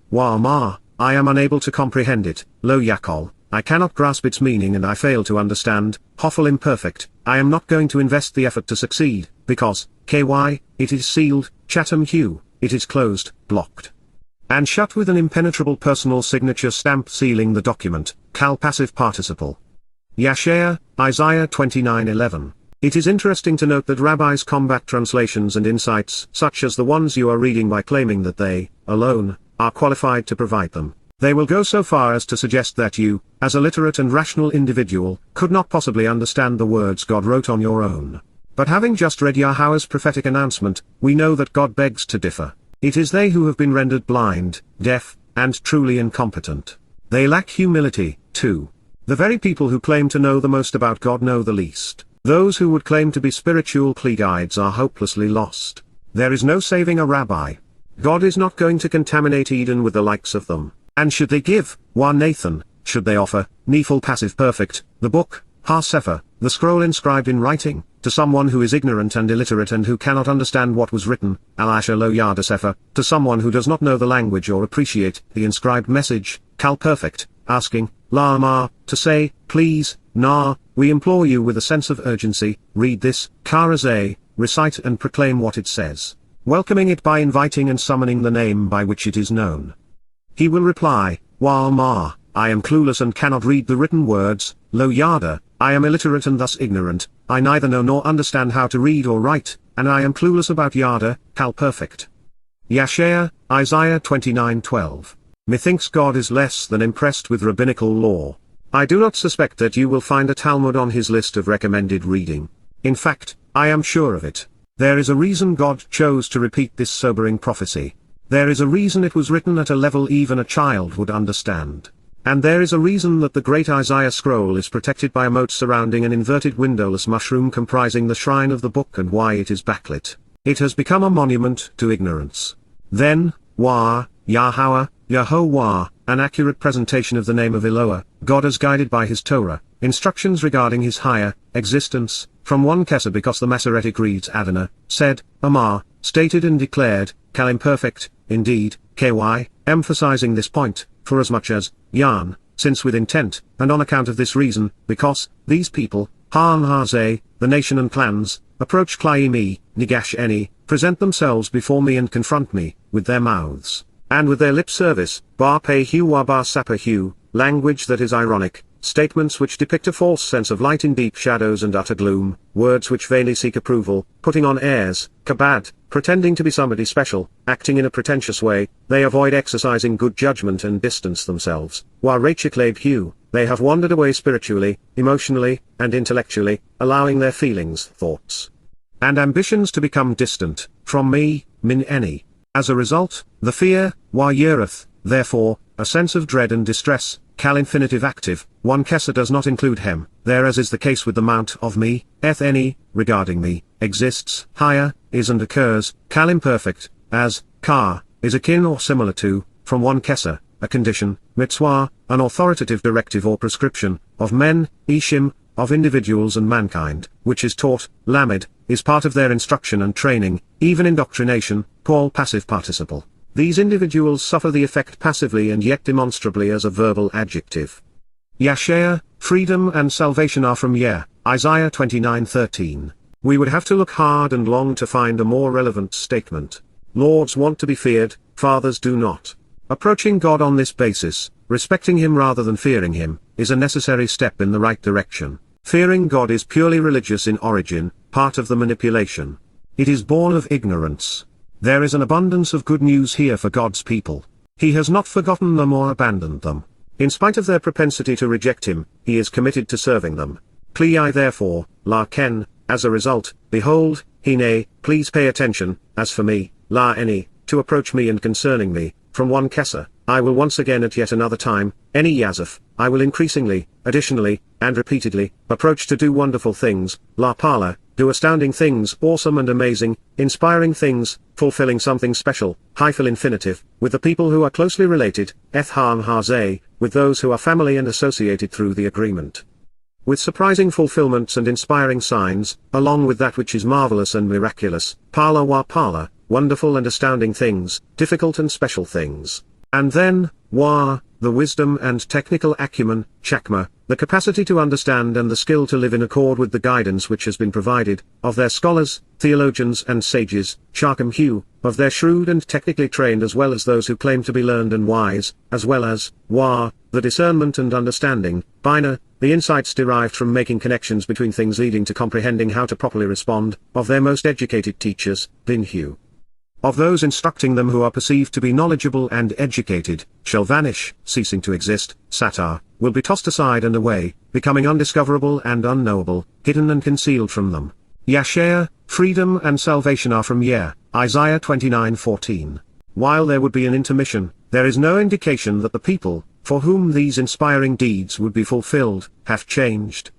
I am unable to comprehend it, Lo Yakol, I cannot grasp its meaning and I fail to understand, Hoffel imperfect, I am not going to invest the effort to succeed, because, KY, it is sealed, Chatham Hugh, it is closed, blocked, and shut with an impenetrable personal signature stamp sealing the document, Kal passive participle. Yashaya, Isaiah 29:11. It is interesting to note that rabbis combat translations and insights such as the ones you are reading by claiming that they, alone, are qualified to provide them. They will go so far as to suggest that you, as a literate and rational individual, could not possibly understand the words God wrote on your own. But having just read Yahowah's prophetic announcement, we know that God begs to differ. It is they who have been rendered blind, deaf, and truly incompetent. They lack humility, too. The very people who claim to know the most about God know the least. Those who would claim to be spiritual guides are hopelessly lost. There is no saving a rabbi. God is not going to contaminate Eden with the likes of them. And should they give, Nathan, should they offer, Nephil passive perfect, the book, Sefer, the scroll inscribed in writing, to someone who is ignorant and illiterate and who cannot understand what was written, Al-Asher Lo Yada Sefer, to someone who does not know the language or appreciate the inscribed message, Kal perfect, asking, Lama, to say, please, we implore you with a sense of urgency, read this, Karazeh, recite and proclaim what it says, welcoming it by inviting and summoning the name by which it is known. He will reply, I am clueless and cannot read the written words, Lo Yada, I am illiterate and thus ignorant, I neither know nor understand how to read or write, and I am clueless about Yada, Kal perfect. Yashaya, Isaiah 29:12. Methinks God is less than impressed with rabbinical law. I do not suspect that you will find a Talmud on his list of recommended reading. In fact, I am sure of it. There is a reason God chose to repeat this sobering prophecy. There is a reason it was written at a level even a child would understand. And there is a reason that the great Isaiah scroll is protected by a moat surrounding an inverted windowless mushroom comprising the shrine of the book and why it is backlit. It has become a monument to ignorance. Then, Yahowah, an accurate presentation of the name of Eloah, God as guided by his Torah, instructions regarding his higher existence, from 1 Kesser because the Masoretic reads Adonai, said, Amar, stated and declared, Kal imperfect, indeed, KY, emphasizing this point, forasmuch as, Yan, since with intent, and on account of this reason, because, these people, the nation and clans, approach Klaimi, Nigash Eni, present themselves before me and confront me, with their mouths, and with their lip service, Bar Pe Hu Wa Bar Sapa Hu, language that is ironic, statements which depict a false sense of light in deep shadows and utter gloom, words which vainly seek approval, putting on airs, kabad, pretending to be somebody special, acting in a pretentious way, they avoid exercising good judgment and distance themselves, while they have wandered away spiritually, emotionally, and intellectually, allowing their feelings, thoughts, and ambitions to become distant from me, min eni. As a result, the fear, therefore, a sense of dread and distress, kal infinitive active, one kesser does not include hem, there as is the case with the mount of me, eth any, regarding me, exists, higher, is and occurs, kal imperfect, as, ka, is akin or similar to, from one kesser, a condition, mitzvah, an authoritative directive or prescription, of men, ishim, of individuals and mankind, which is taught, lamed, is part of their instruction and training, even indoctrination, Paul passive participle. These individuals suffer the effect passively and yet demonstrably as a verbal adjective. Yashea, freedom and salvation are from Yeh, Isaiah 29:13. We would have to look hard and long to find a more relevant statement. Lords want to be feared, fathers do not. Approaching God on this basis, respecting Him rather than fearing Him, is a necessary step in the right direction. Fearing God is purely religious in origin, part of the manipulation. It is born of ignorance. There is an abundance of good news here for God's people. He has not forgotten them or abandoned them. In spite of their propensity to reject Him, He is committed to serving them. Klei therefore, la ken, as a result, behold, hine, please pay attention, as for me, la eni, to approach me and concerning me, from one kesser, I will once again at yet another time, any yazif, I will increasingly, additionally, and repeatedly, approach to do wonderful things, la pala, do astounding things, awesome and amazing, inspiring things, fulfilling something special, hyphal infinitive, with the people who are closely related, ethhan haze, with those who are family and associated through the agreement. With surprising fulfillments and inspiring signs, along with that which is marvelous and miraculous, pala wa pala, wonderful and astounding things, difficult and special things. And then, the wisdom and technical acumen, chakma, the capacity to understand and the skill to live in accord with the guidance which has been provided, of their scholars, theologians and sages, chakam hu, of their shrewd and technically trained as well as those who claim to be learned and wise, as well as, the discernment and understanding, bina, the insights derived from making connections between things leading to comprehending how to properly respond, of their most educated teachers, bin hu. Of those instructing them who are perceived to be knowledgeable and educated, shall vanish, ceasing to exist, satar, will be tossed aside and away, becoming undiscoverable and unknowable, hidden and concealed from them. Yashea, freedom and salvation are from Yeh, Isaiah 29:14. While there would be an intermission, there is no indication that the people, for whom these inspiring deeds would be fulfilled, have changed.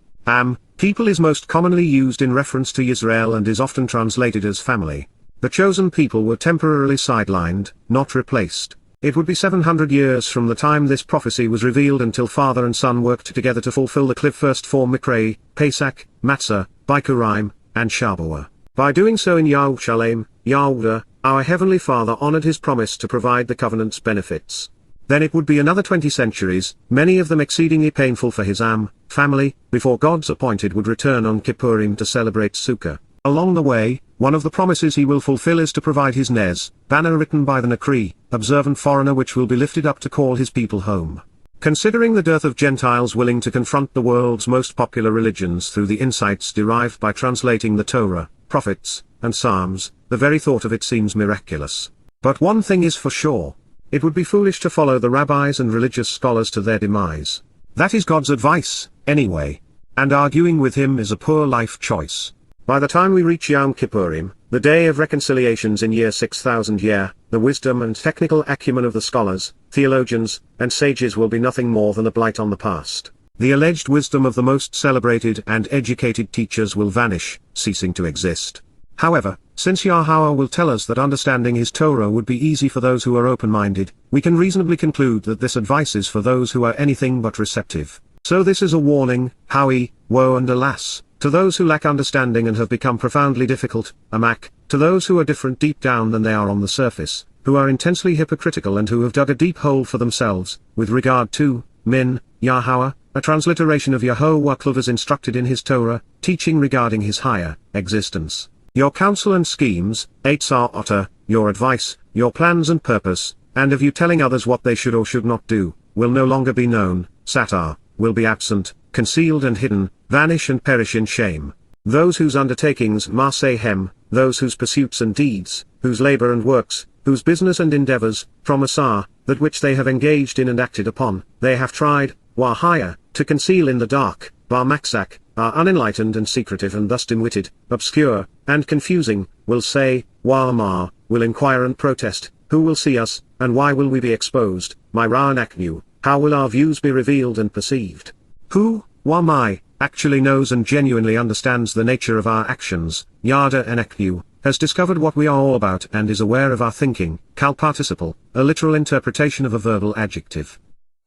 People is most commonly used in reference to Israel and is often translated as family. The chosen people were temporarily sidelined, not replaced. It would be 700 years from the time this prophecy was revealed until father and son worked together to fulfill the first four Mikrei, Pesach, Matzah, Bikurim, and Shabuah. By doing so in Yerushalayim, Yahudah, our Heavenly Father honored His promise to provide the covenant's benefits. Then it would be another 20 centuries, many of them exceedingly painful for His family, before God's appointed would return on Kippurim to celebrate Sukkah. Along the way, one of the promises He will fulfill is to provide His Nez, banner written by the Nakri, observant foreigner which will be lifted up to call His people home. Considering the dearth of Gentiles willing to confront the world's most popular religions through the insights derived by translating the Torah, prophets, and Psalms, the very thought of it seems miraculous. But one thing is for sure. It would be foolish to follow the rabbis and religious scholars to their demise. That is God's advice, anyway. And arguing with Him is a poor life choice. By the time we reach Yom Kippurim, the day of reconciliations in year 6000 year, the wisdom and technical acumen of the scholars, theologians, and sages will be nothing more than a blight on the past. The alleged wisdom of the most celebrated and educated teachers will vanish, ceasing to exist. However, since Yahowah will tell us that understanding His Torah would be easy for those who are open-minded, we can reasonably conclude that this advice is for those who are anything but receptive. So this is a warning, howie, woe and alas, to those who lack understanding and have become profoundly difficult, to those who are different deep down than they are on the surface, who are intensely hypocritical and who have dug a deep hole for themselves, with regard to, Yahowah, a transliteration of Yahovah as instructed in His Torah, teaching regarding His higher existence. Your counsel and schemes, Eitzah Otter, your advice, your plans and purpose, and of you telling others what they should or should not do, will no longer be known, Satar, will be absent, concealed and hidden, vanish and perish in shame. Those whose undertakings Masehem, those whose pursuits and deeds, whose labor and works, whose business and endeavors, from Asar, that which they have engaged in and acted upon, they have tried, Wahaya, to conceal in the dark, Barmaksak, are unenlightened and secretive and thus dim-witted, obscure, and confusing, will say, Wa'amar, will inquire and protest, who will see us, and why will we be exposed, my Ra'anaknu, how will our views be revealed and perceived? Who, Wamai, actually knows and genuinely understands the nature of our actions, Yada Yahowah, has discovered what we are all about and is aware of our thinking, Kal participle, a literal interpretation of a verbal adjective.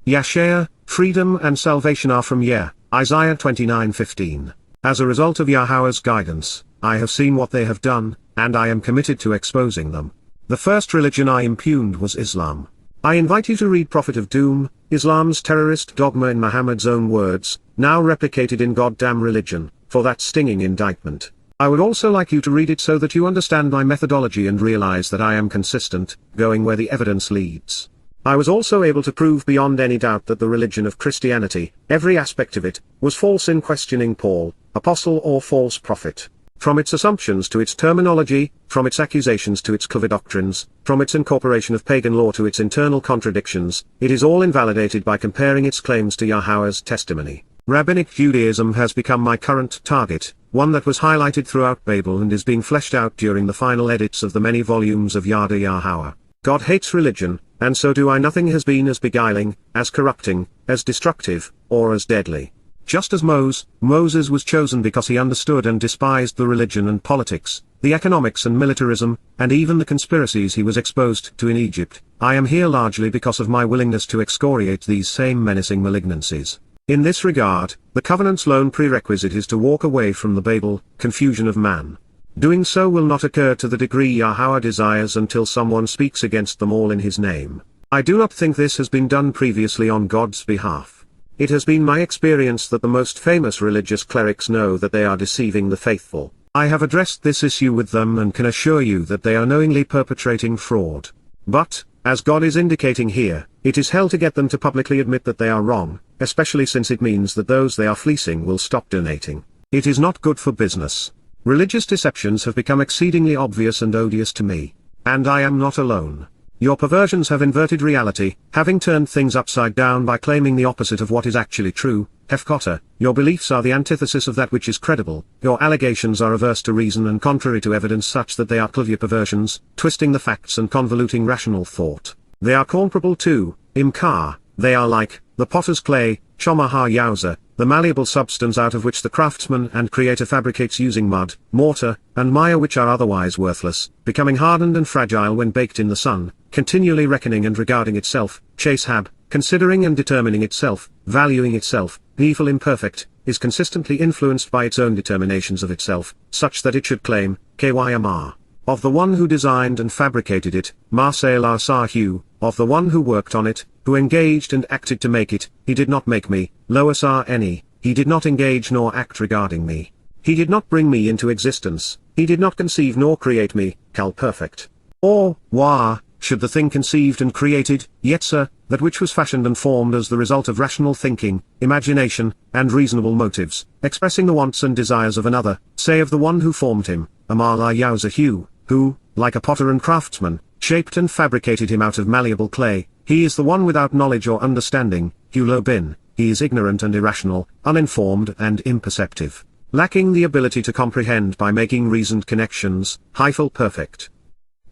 Yashaya, freedom and salvation are from Yah, Isaiah 29:15. As a result of Yahweh's guidance, I have seen what they have done, and I am committed to exposing them. The first religion I impugned was Islam. I invite you to read Prophet of Doom, Islam's terrorist dogma in Muhammad's own words, now replicated in goddamn religion, for that stinging indictment. I would also like you to read it so that you understand my methodology and realize that I am consistent, going where the evidence leads. I was also able to prove beyond any doubt that the religion of Christianity, every aspect of it, was false in questioning Paul, apostle or false prophet. From its assumptions to its terminology, from its accusations to its clever doctrines, from its incorporation of pagan law to its internal contradictions, it is all invalidated by comparing its claims to Yahweh's testimony. Rabbinic Judaism has become my current target, one that was highlighted throughout Babel and is being fleshed out during the final edits of the many volumes of Yada Yahowah. God hates religion, and so do I. Nothing has been as beguiling, as corrupting, as destructive, or as deadly. Just as Moses was chosen because he understood and despised the religion and politics, the economics and militarism, and even the conspiracies he was exposed to in Egypt, I am here largely because of my willingness to excoriate these same menacing malignancies. In this regard, the covenant's lone prerequisite is to walk away from the Babel, confusion of man. Doing so will not occur to the degree Yahweh desires until someone speaks against them all in his name. I do not think this has been done previously on God's behalf. It has been my experience that the most famous religious clerics know that they are deceiving the faithful. I have addressed this issue with them and can assure you that they are knowingly perpetrating fraud. But, as God is indicating here, it is hell to get them to publicly admit that they are wrong, especially since it means that those they are fleecing will stop donating. It is not good for business. Religious deceptions have become exceedingly obvious and odious to me. And I am not alone. Your perversions have inverted reality, having turned things upside down by claiming the opposite of what is actually true. Hefkota, your beliefs are the antithesis of that which is credible, your allegations are averse to reason and contrary to evidence such that they are clever perversions, twisting the facts and convoluting rational thought. They are comparable to, Imkar, they are like, the potter's clay, Shomaha Yauza, the malleable substance out of which the craftsman and creator fabricates using mud, mortar, and mire which are otherwise worthless, becoming hardened and fragile when baked in the sun, continually reckoning and regarding itself, Chashab, considering and determining itself, valuing itself, evil imperfect, is consistently influenced by its own determinations of itself, such that it should claim, Kyamar, of the one who designed and fabricated it, Marsela Sahu, of the one who worked on it, who engaged and acted to make it, he did not make me, Loasar Eni, he did not engage nor act regarding me. He did not bring me into existence, he did not conceive nor create me, Kal perfect. Or, Wa, should the thing conceived and created, Yetzer, that which was fashioned and formed as the result of rational thinking, imagination, and reasonable motives, expressing the wants and desires of another, say of the one who formed him, Amala Yauzahu, who, like a potter and craftsman, shaped and fabricated him out of malleable clay, he is the one without knowledge or understanding, Hulobin, he is ignorant and irrational, uninformed and imperceptive, lacking the ability to comprehend by making reasoned connections, Hyphal perfect.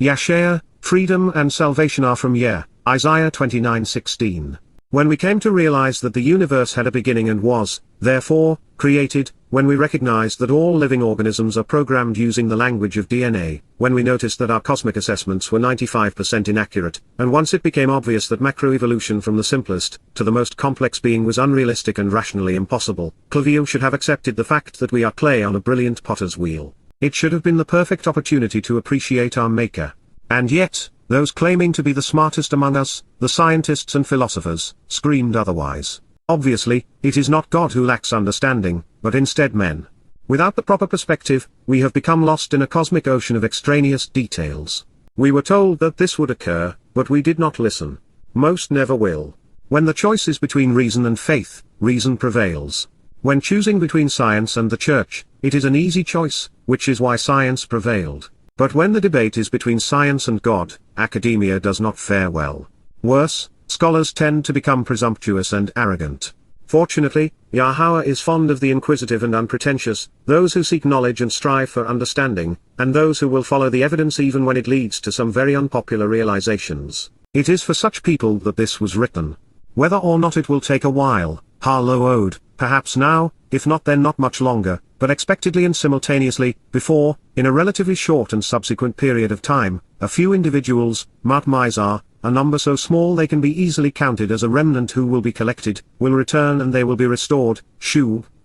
Yashaya, freedom and salvation are from Yah, Isaiah 29:16. When we came to realize that the universe had a beginning and was, therefore, created, when we recognized that all living organisms are programmed using the language of DNA, when we noticed that our cosmic assessments were 95% inaccurate, and once it became obvious that macroevolution from the simplest to the most complex being was unrealistic and rationally impossible, Clavio should have accepted the fact that we are clay on a brilliant potter's wheel. It should have been the perfect opportunity to appreciate our maker. And yet, those claiming to be the smartest among us, the scientists and philosophers, screamed otherwise. Obviously, it is not God who lacks understanding, but instead men. Without the proper perspective, we have become lost in a cosmic ocean of extraneous details. We were told that this would occur, but we did not listen. Most never will. When the choice is between reason and faith, reason prevails. When choosing between science and the church, it is an easy choice, which is why science prevailed. But when the debate is between science and God, academia does not fare well. Worse, scholars tend to become presumptuous and arrogant. Fortunately, Yahowah is fond of the inquisitive and unpretentious, those who seek knowledge and strive for understanding, and those who will follow the evidence even when it leads to some very unpopular realizations. It is for such people that this was written. Whether or not it will take a while, Shalomoh, perhaps now, if not then not much longer, but expectedly and simultaneously, before, in a relatively short and subsequent period of time, a few individuals, Mizar, a number so small they can be easily counted as a remnant who will be collected, will return and they will be restored,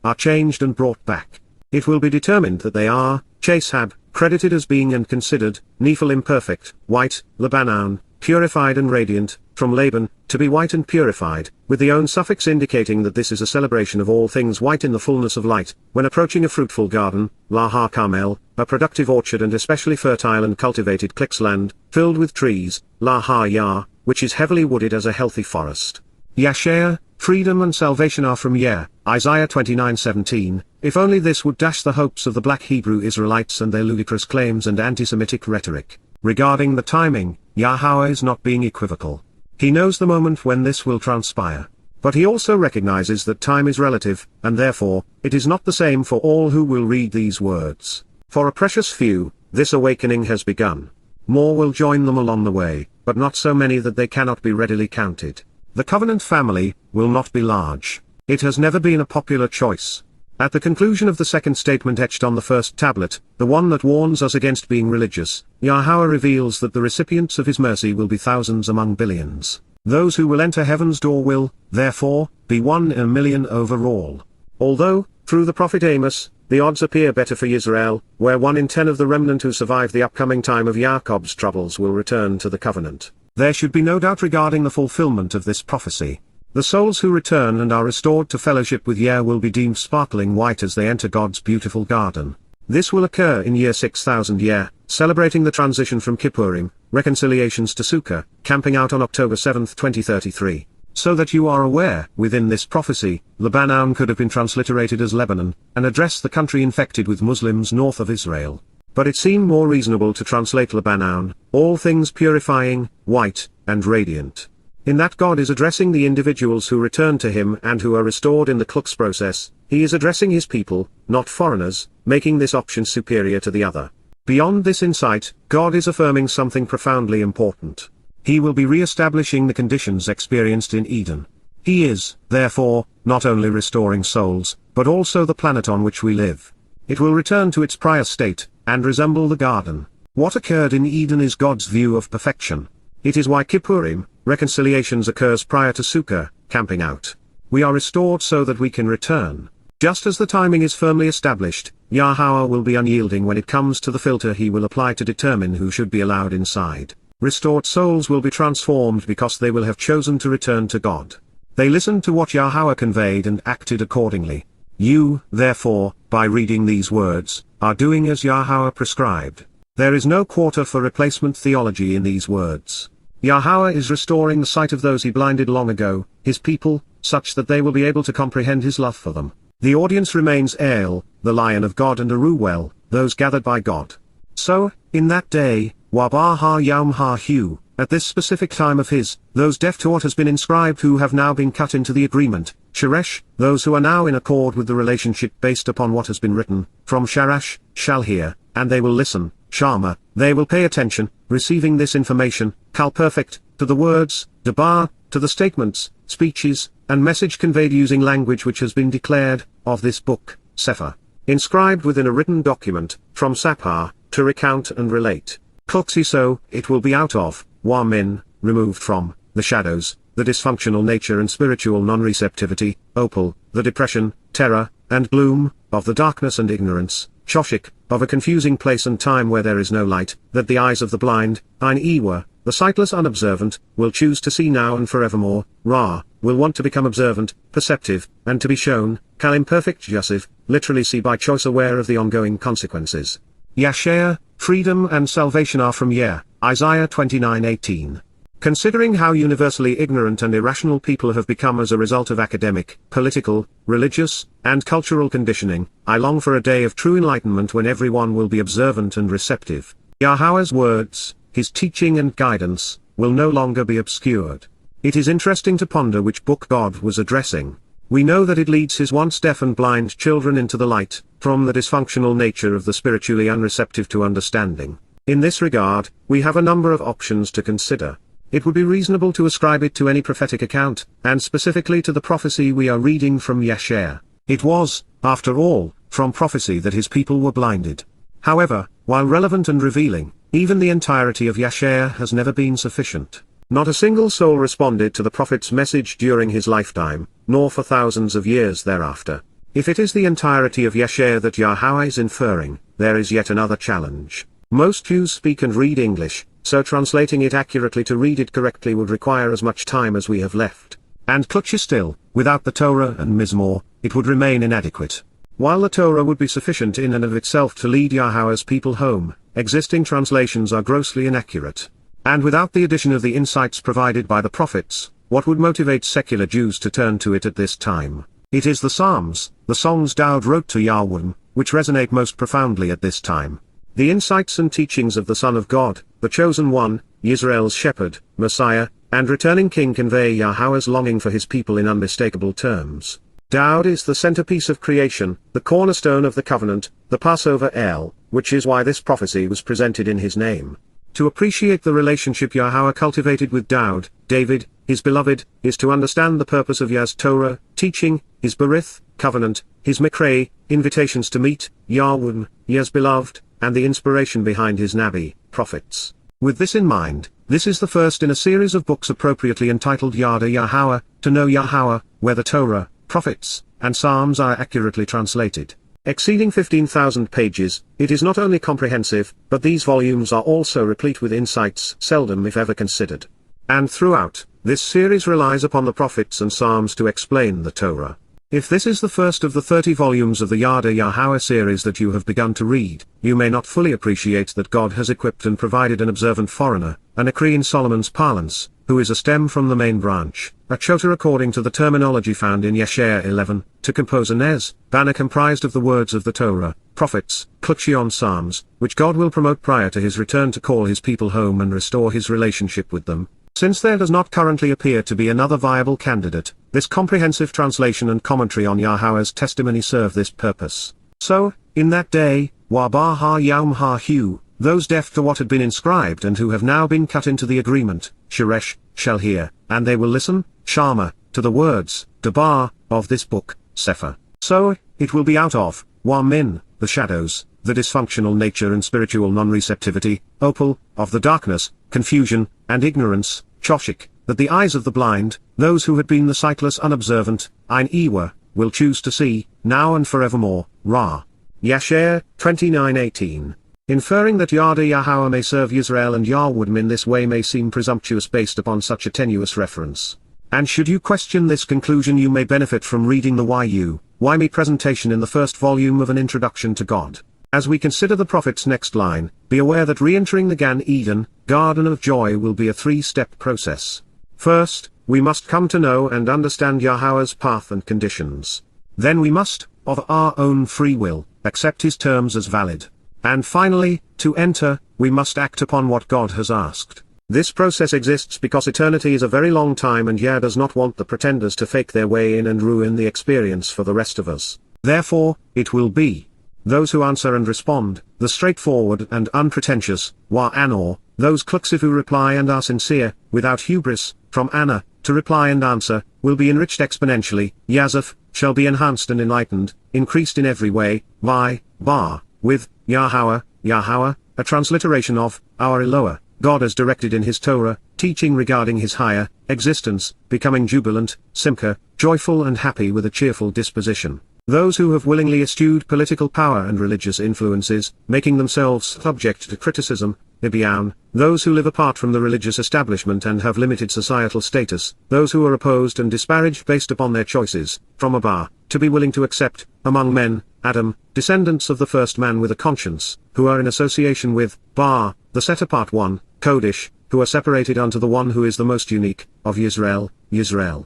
are changed and brought back. It will be determined that they are, Chashab, credited as being and considered, Nephilim perfect, white, Lebanon, purified and radiant, from Laban, to be white and purified, with the own suffix indicating that this is a celebration of all things white in the fullness of light, when approaching a fruitful garden, Laha Carmel, a productive orchard and especially fertile and cultivated Clix land, filled with trees, Laha Yah, which is heavily wooded as a healthy forest. Yashar, freedom and salvation are from Yah, Isaiah 29:17, if only this would dash the hopes of the black Hebrew Israelites and their ludicrous claims and anti-Semitic rhetoric. Regarding the timing, Yahowah is not being equivocal. He knows the moment when this will transpire. But he also recognizes that time is relative, and therefore, it is not the same for all who will read these words. For a precious few, this awakening has begun. More will join them along the way, but not so many that they cannot be readily counted. The covenant family will not be large. It has never been a popular choice. At the conclusion of the second statement etched on the first tablet, the one that warns us against being religious, Yahowah reveals that the recipients of his mercy will be thousands among billions. Those who will enter heaven's door will, therefore, be 1 in a million overall. Although, through the prophet Amos, the odds appear better for Israel, where 1 in 10 of the remnant who survive the upcoming time of Jacob's troubles will return to the covenant. There should be no doubt regarding the fulfillment of this prophecy. The souls who return and are restored to fellowship with Yah will be deemed sparkling white as they enter God's beautiful garden. This will occur in year 6000 Yah, celebrating the transition from Kippurim, reconciliations to Sukkah, camping out on October 7, 2033. So that you are aware, within this prophecy, Lebanon could have been transliterated as Lebanon, and address the country infected with Muslims north of Israel. But it seemed more reasonable to translate Lebanon, all things purifying, white, and radiant. In that God is addressing the individuals who return to him and who are restored in the Klux process, he is addressing his people, not foreigners, making this option superior to the other. Beyond this insight, God is affirming something profoundly important. He will be re-establishing the conditions experienced in Eden. He is, therefore, not only restoring souls, but also the planet on which we live. It will return to its prior state, and resemble the garden. What occurred in Eden is God's view of perfection. It is why Kippurim, reconciliations occurs prior to Sukkah, camping out. We are restored so that we can return. Just as the timing is firmly established, Yahowah will be unyielding when it comes to the filter he will apply to determine who should be allowed inside. Restored souls will be transformed because they will have chosen to return to God. They listened to what Yahowah conveyed and acted accordingly. You, therefore, by reading these words, are doing as Yahowah prescribed. There is no quarter for replacement theology in these words. Yahowah is restoring the sight of those he blinded long ago, his people, such that they will be able to comprehend his love for them. The audience remains El, the Lion of God and Aruwel, those gathered by God. So, in that day, Wabaha Yom Ha-Hu, at this specific time of his, those deaf to what has been inscribed who have now been cut into the agreement, Sheresh, those who are now in accord with the relationship based upon what has been written, from Sharash, shall hear, and they will listen, Shama, they will pay attention, receiving this information, Kal perfect, to the words, Debar, to the statements, speeches, and message conveyed using language which has been declared, of this book, Sefer, inscribed within a written document, from Sapar, to recount and relate. Kluxi so, it will be out of, Wamin, removed from, the shadows, the dysfunctional nature and spiritual non-receptivity, Opal, the depression, terror, and gloom, of the darkness and ignorance, Shoshik, of a confusing place and time where there is no light, that the eyes of the blind, Ein Ewa, the sightless unobservant, will choose to see now and forevermore, Ra, will want to become observant, perceptive, and to be shown, Kal imperfect Jussiv, literally see by choice aware of the ongoing consequences. Yashar, freedom and salvation are from Yah, Isaiah 29:18. Considering how universally ignorant and irrational people have become as a result of academic, political, religious, and cultural conditioning, I long for a day of true enlightenment when everyone will be observant and receptive. Yahowah's words, his teaching and guidance, will no longer be obscured. It is interesting to ponder which book God was addressing. We know that it leads his once deaf and blind children into the light, from the dysfunctional nature of the spiritually unreceptive to understanding. In this regard, we have a number of options to consider. It would be reasonable to ascribe it to any prophetic account, and specifically to the prophecy we are reading from Yeshaya. It was, after all, from prophecy that his people were blinded. However, while relevant and revealing, even the entirety of Yeshaya has never been sufficient. Not a single soul responded to the prophet's message during his lifetime, nor for thousands of years thereafter. If it is the entirety of Yeshaya that Yahowah is inferring, there is yet another challenge. Most Jews speak and read English, so translating it accurately to read it correctly would require as much time as we have left. And clutcher still, without the Torah and Mizmor, it would remain inadequate. While the Torah would be sufficient in and of itself to lead Yahowah's people home, existing translations are grossly inaccurate. And without the addition of the insights provided by the prophets, what would motivate secular Jews to turn to it at this time? It is the Psalms, the songs Daud wrote to YYV1, which resonate most profoundly at this time. The insights and teachings of the Son of God, the Chosen One, Israel's Shepherd, Messiah, and returning King convey Yahowah's longing for his people in unmistakable terms. Daud is the centerpiece of creation, the cornerstone of the covenant, the Passover El, which is why this prophecy was presented in his name. To appreciate the relationship Yahowah cultivated with Daud, David, his beloved, is to understand the purpose of Yah's Torah, teaching, his Berith, covenant, his Mikra, invitations to meet, YYV1, Yah's beloved, and the inspiration behind his Nabi, prophets. With this in mind, this is the first in a series of books appropriately entitled Yada Yahowah, to know Yahowah, where the Torah, prophets, and Psalms are accurately translated. Exceeding 15,000 pages, it is not only comprehensive, but these volumes are also replete with insights seldom if ever considered. And throughout, this series relies upon the prophets and Psalms to explain the Torah. If this is the first of the 30 volumes of the Yada Yahowah series that you have begun to read, you may not fully appreciate that God has equipped and provided an observant foreigner, an Akri in Solomon's parlance, who is a stem from the main branch, a chota according to the terminology found in Yeshaya 11, to compose a Nez, banner comprised of the words of the Torah, prophets, Kluchion Psalms, which God will promote prior to his return to call his people home and restore his relationship with them. Since there does not currently appear to be another viable candidate, this comprehensive translation and commentary on Yahowah's testimony serve this purpose. So, in that day, Wabah ha Yaum ha Hu, those deaf to what had been inscribed and who have now been cut into the agreement, Sheresh, shall hear, and they will listen, Shama, to the words, Dabar, of this book, Sefer. So, it will be out of, Wamin, the shadows, the dysfunctional nature and spiritual non-receptivity, Opal, of the darkness, confusion, and ignorance, Choshik, that the eyes of the blind, those who had been the sightless unobservant, Ein Ewa, will choose to see, now and forevermore, Ra. Yashar, 29:18. Inferring that Yada Yahowah may serve Yisrael and YYV1 in this way may seem presumptuous based upon such a tenuous reference. And should you question this conclusion, you may benefit from reading the YYV1 presentation in the first volume of An Introduction to God. As we consider the prophet's next line, be aware that re-entering the Gan Eden, Garden of Joy, will be a three-step process. First, we must come to know and understand Yahowah's path and conditions. Then we must, of our own free will, accept his terms as valid. And finally, to enter, we must act upon what God has asked. This process exists because eternity is a very long time and Yah does not want the pretenders to fake their way in and ruin the experience for the rest of us. Therefore, it will be those who answer and respond, the straightforward and unpretentious, Wa Anor, those Kluksiv who reply and are sincere, without hubris, from Anna, to reply and answer, will be enriched exponentially, Yazaf, shall be enhanced and enlightened, increased in every way, Bar, with, Yahowah, a transliteration of, our Eloah, God as directed in his Torah, teaching regarding his higher existence, becoming jubilant, simcha, joyful and happy with a cheerful disposition. Those who have willingly eschewed political power and religious influences, making themselves subject to criticism, Ibian, those who live apart from the religious establishment and have limited societal status, those who are opposed and disparaged based upon their choices, from Abba, to be willing to accept, among men, Adam, descendants of the first man with a conscience, who are in association with, Ba, the set-apart one, Kodesh, who are separated unto the one who is the most unique, of Yisrael, Yisrael.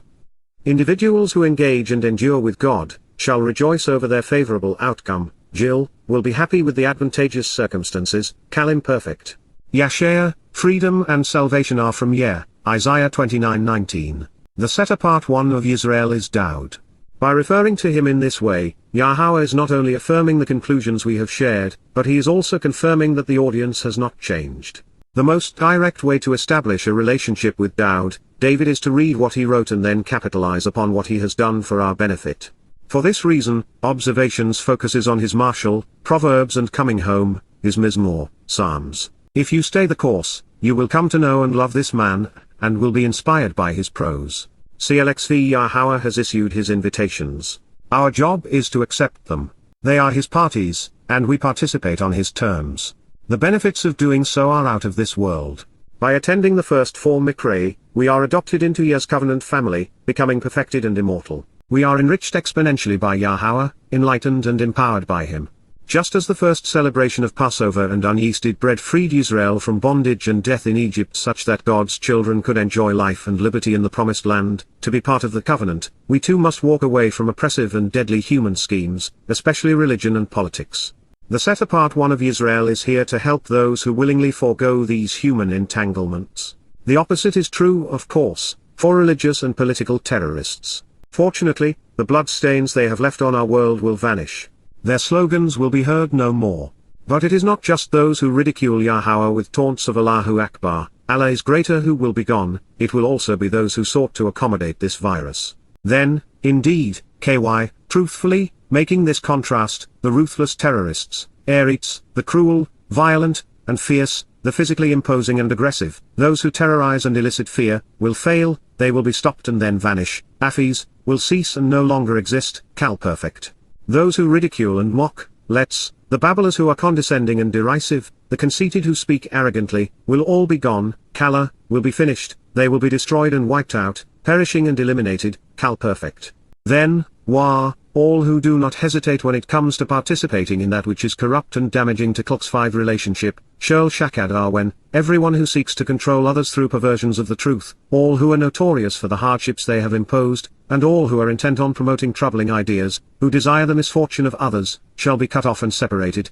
Individuals who engage and endure with God, shall rejoice over their favorable outcome, Jill, will be happy with the advantageous circumstances, Kal imperfect. Yashaya, freedom and salvation are from Yeh, Isaiah 29:19. The set apart one of Yisrael is Daud. By referring to him in this way, Yahowah is not only affirming the conclusions we have shared, but he is also confirming that the audience has not changed. The most direct way to establish a relationship with David is to read what he wrote and then capitalize upon what he has done for our benefit. For this reason, Observations focuses on his martial, Proverbs and coming home, his Mizmor, Psalms. If you stay the course, you will come to know and love this man, and will be inspired by his prose. CLXV Yahowah has issued his invitations. Our job is to accept them. They are his parties, and we participate on his terms. The benefits of doing so are out of this world. By attending the first 4 Mikra, we are adopted into Yah's covenant family, becoming perfected and immortal. We are enriched exponentially by Yahowah, enlightened and empowered by him. Just as the first celebration of Passover and unyeasted bread freed Israel from bondage and death in Egypt such that God's children could enjoy life and liberty in the promised land, to be part of the covenant, we too must walk away from oppressive and deadly human schemes, especially religion and politics. The set-apart one of Israel is here to help those who willingly forego these human entanglements. The opposite is true, of course, for religious and political terrorists. Fortunately, the bloodstains they have left on our world will vanish. Their slogans will be heard no more. But it is not just those who ridicule Yahowah with taunts of Allahu Akbar, Allah is greater who will be gone, it will also be those who sought to accommodate this virus. Then, indeed, truthfully, making this contrast, the ruthless terrorists, Eretz, the cruel, violent, and fierce, the physically imposing and aggressive, those who terrorize and elicit fear, will fail, they will be stopped and then vanish, Afis, will cease and no longer exist, Kal perfect. Those who ridicule and mock, the babblers who are condescending and derisive, the conceited who speak arrogantly, will all be gone, Kala, will be finished, they will be destroyed and wiped out, perishing and eliminated, Kal perfect. Then, all who do not hesitate when it comes to participating in that which is corrupt and damaging to Klux 5 relationship, Shol Shakad are when, everyone who seeks to control others through perversions of the truth, all who are notorious for the hardships they have imposed, and all who are intent on promoting troubling ideas, who desire the misfortune of others, shall be cut off and separated,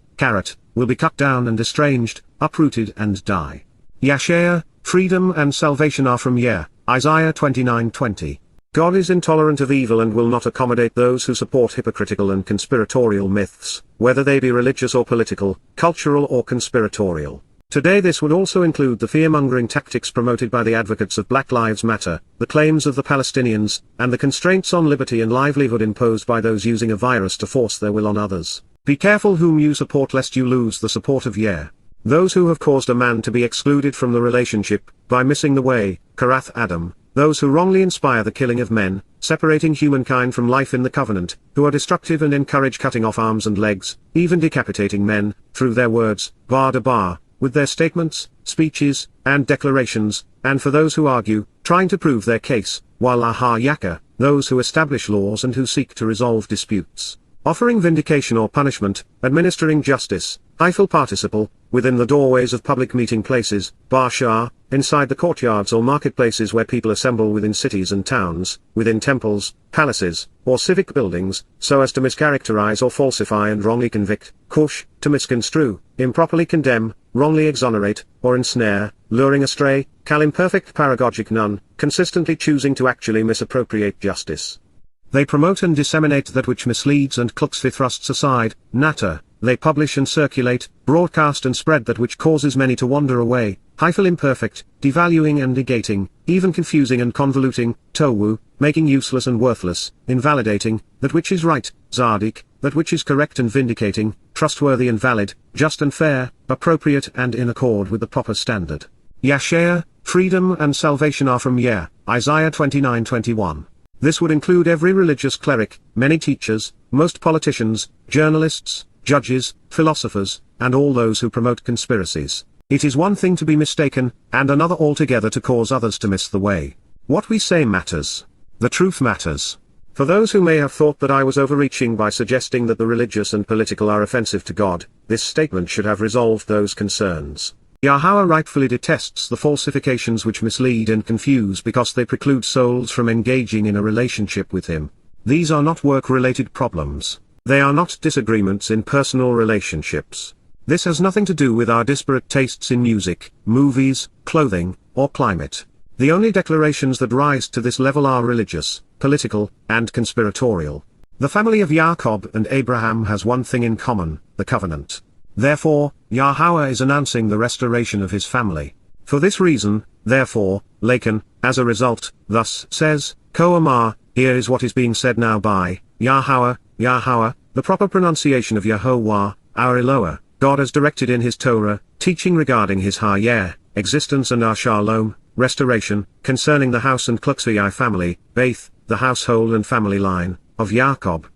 will be cut down and estranged, uprooted and die. Yashaya, freedom and salvation are from Yeh, Isaiah 29:20. God is intolerant of evil and will not accommodate those who support hypocritical and conspiratorial myths, whether they be religious or political, cultural or conspiratorial. Today this would also include the fear-mongering tactics promoted by the advocates of Black Lives Matter, the claims of the Palestinians, and the constraints on liberty and livelihood imposed by those using a virus to force their will on others. Be careful whom you support lest you lose the support of Yeh. Those who have caused a man to be excluded from the relationship, by missing the way, Karath Adam. Those who wrongly inspire the killing of men, separating humankind from life in the covenant, who are destructive and encourage cutting off arms and legs, even decapitating men, through their words, bar to bar, with their statements, speeches, and declarations, and for those who argue, trying to prove their case, while Yaka, those who establish laws and who seek to resolve disputes, offering vindication or punishment, administering justice, Eiffel participle, within the doorways of public meeting places, Shah, inside the courtyards or marketplaces where people assemble within cities and towns, within temples, palaces, or civic buildings, so as to mischaracterize or falsify and wrongly convict, Kush, to misconstrue, improperly condemn, wrongly exonerate, or ensnare, luring astray, Kal imperfect paragogic none, consistently choosing to actually misappropriate justice. They promote and disseminate that which misleads and Kluxfi thrusts aside, Natter. They publish and circulate, broadcast and spread that which causes many to wander away, Hyphal imperfect, devaluing and negating, even confusing and convoluting, Towu, making useless and worthless, invalidating, that which is right, Zardik, that which is correct and vindicating, trustworthy and valid, just and fair, appropriate and in accord with the proper standard. Yashaya, freedom and salvation are from Yeh, Isaiah 29:21. This would include every religious cleric, many teachers, most politicians, journalists, judges, philosophers, and all those who promote conspiracies. It is one thing to be mistaken, and another altogether to cause others to miss the way. What we say matters. The truth matters. For those who may have thought that I was overreaching by suggesting that the religious and political are offensive to God, this statement should have resolved those concerns. Yahowah rightfully detests the falsifications which mislead and confuse because they preclude souls from engaging in a relationship with him. These are not work-related problems. They are not disagreements in personal relationships. This has nothing to do with our disparate tastes in music, movies, clothing, or climate. The only declarations that rise to this level are religious, political, and conspiratorial. The family of Jacob and Abraham has one thing in common, the covenant. Therefore, Yahowah is announcing the restoration of his family. For this reason, therefore, Lacan, as a result, thus says, Koamar, here is what is being said now by Yahowah, Yahowah, the proper pronunciation of Yahovah, our Eloah, God as directed in his Torah, teaching regarding his Hayeh, existence and our Shalom, restoration, concerning the house and Kluxvi family, Baith, the household and family line, of Jacob,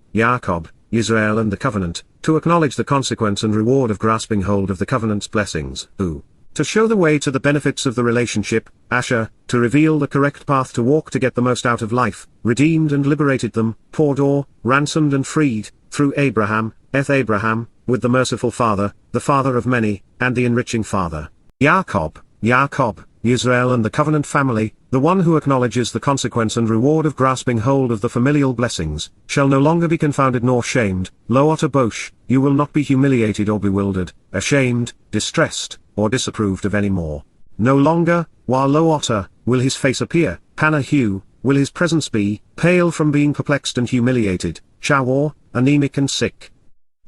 Israel and the covenant, to acknowledge the consequence and reward of grasping hold of the covenant's blessings, to show the way to the benefits of the relationship, Asher, to reveal the correct path to walk to get the most out of life, redeemed and liberated them, Pordor, ransomed and freed, through Abraham, Abraham, with the merciful Father, the Father of many, and the enriching Father, Jacob, Israel and the covenant family, the one who acknowledges the consequence and reward of grasping hold of the familial blessings, shall no longer be confounded nor shamed, Lo Otter Bosh, you will not be humiliated or bewildered, ashamed, distressed, or disapproved of any more. No longer, while Lo Otter, will his face appear, Panna hue, will his presence be, pale from being perplexed and humiliated, Shawar, anemic and sick.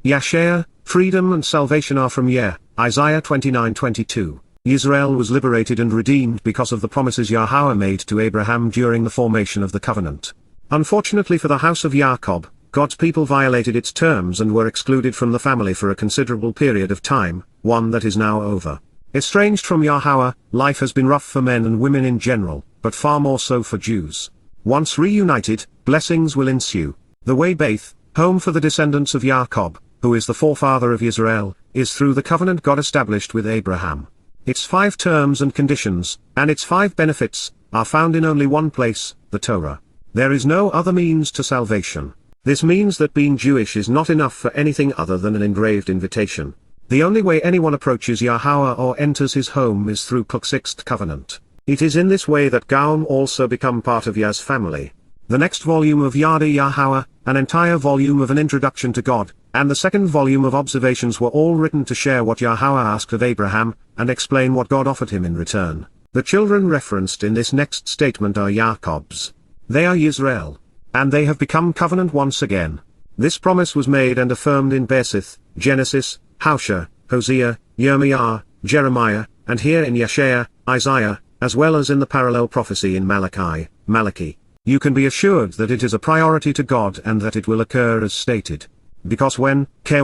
Yashar, freedom and salvation are from Yeh, Isaiah 29:22. Israel was liberated and redeemed because of the promises Yahowah made to Abraham during the formation of the covenant. Unfortunately for the house of Jacob, God's people violated its terms and were excluded from the family for a considerable period of time, one that is now over. Estranged from Yahowah, life has been rough for men and women in general, but far more so for Jews. Once reunited, blessings will ensue. The way Baith, home for the descendants of Jacob, who is the forefather of Israel, is through the covenant God established with Abraham. Its 5 terms and conditions, and its 5 benefits, are found in only one place, the Torah. There is no other means to salvation. This means that being Jewish is not enough for anything other than an engraved invitation. The only way anyone approaches Yahowah or enters his home is through Sixth Covenant. It is in this way that Gaum also become part of Yah's family. The next volume of Yada Yahowah, an entire volume of an introduction to God, and the second volume of observations were all written to share what Yahowah asked of Abraham, and explain what God offered him in return. The children referenced in this next statement are Jacob's. They are Yisrael. And they have become covenant once again. This promise was made and affirmed in Bersith, Genesis, Hosea, Hosea, Yirmiah, Jeremiah, and here in Yeshaya, Isaiah, as well as in the parallel prophecy in Malachi. You can be assured that it is a priority to God and that it will occur as stated. Because when, Ky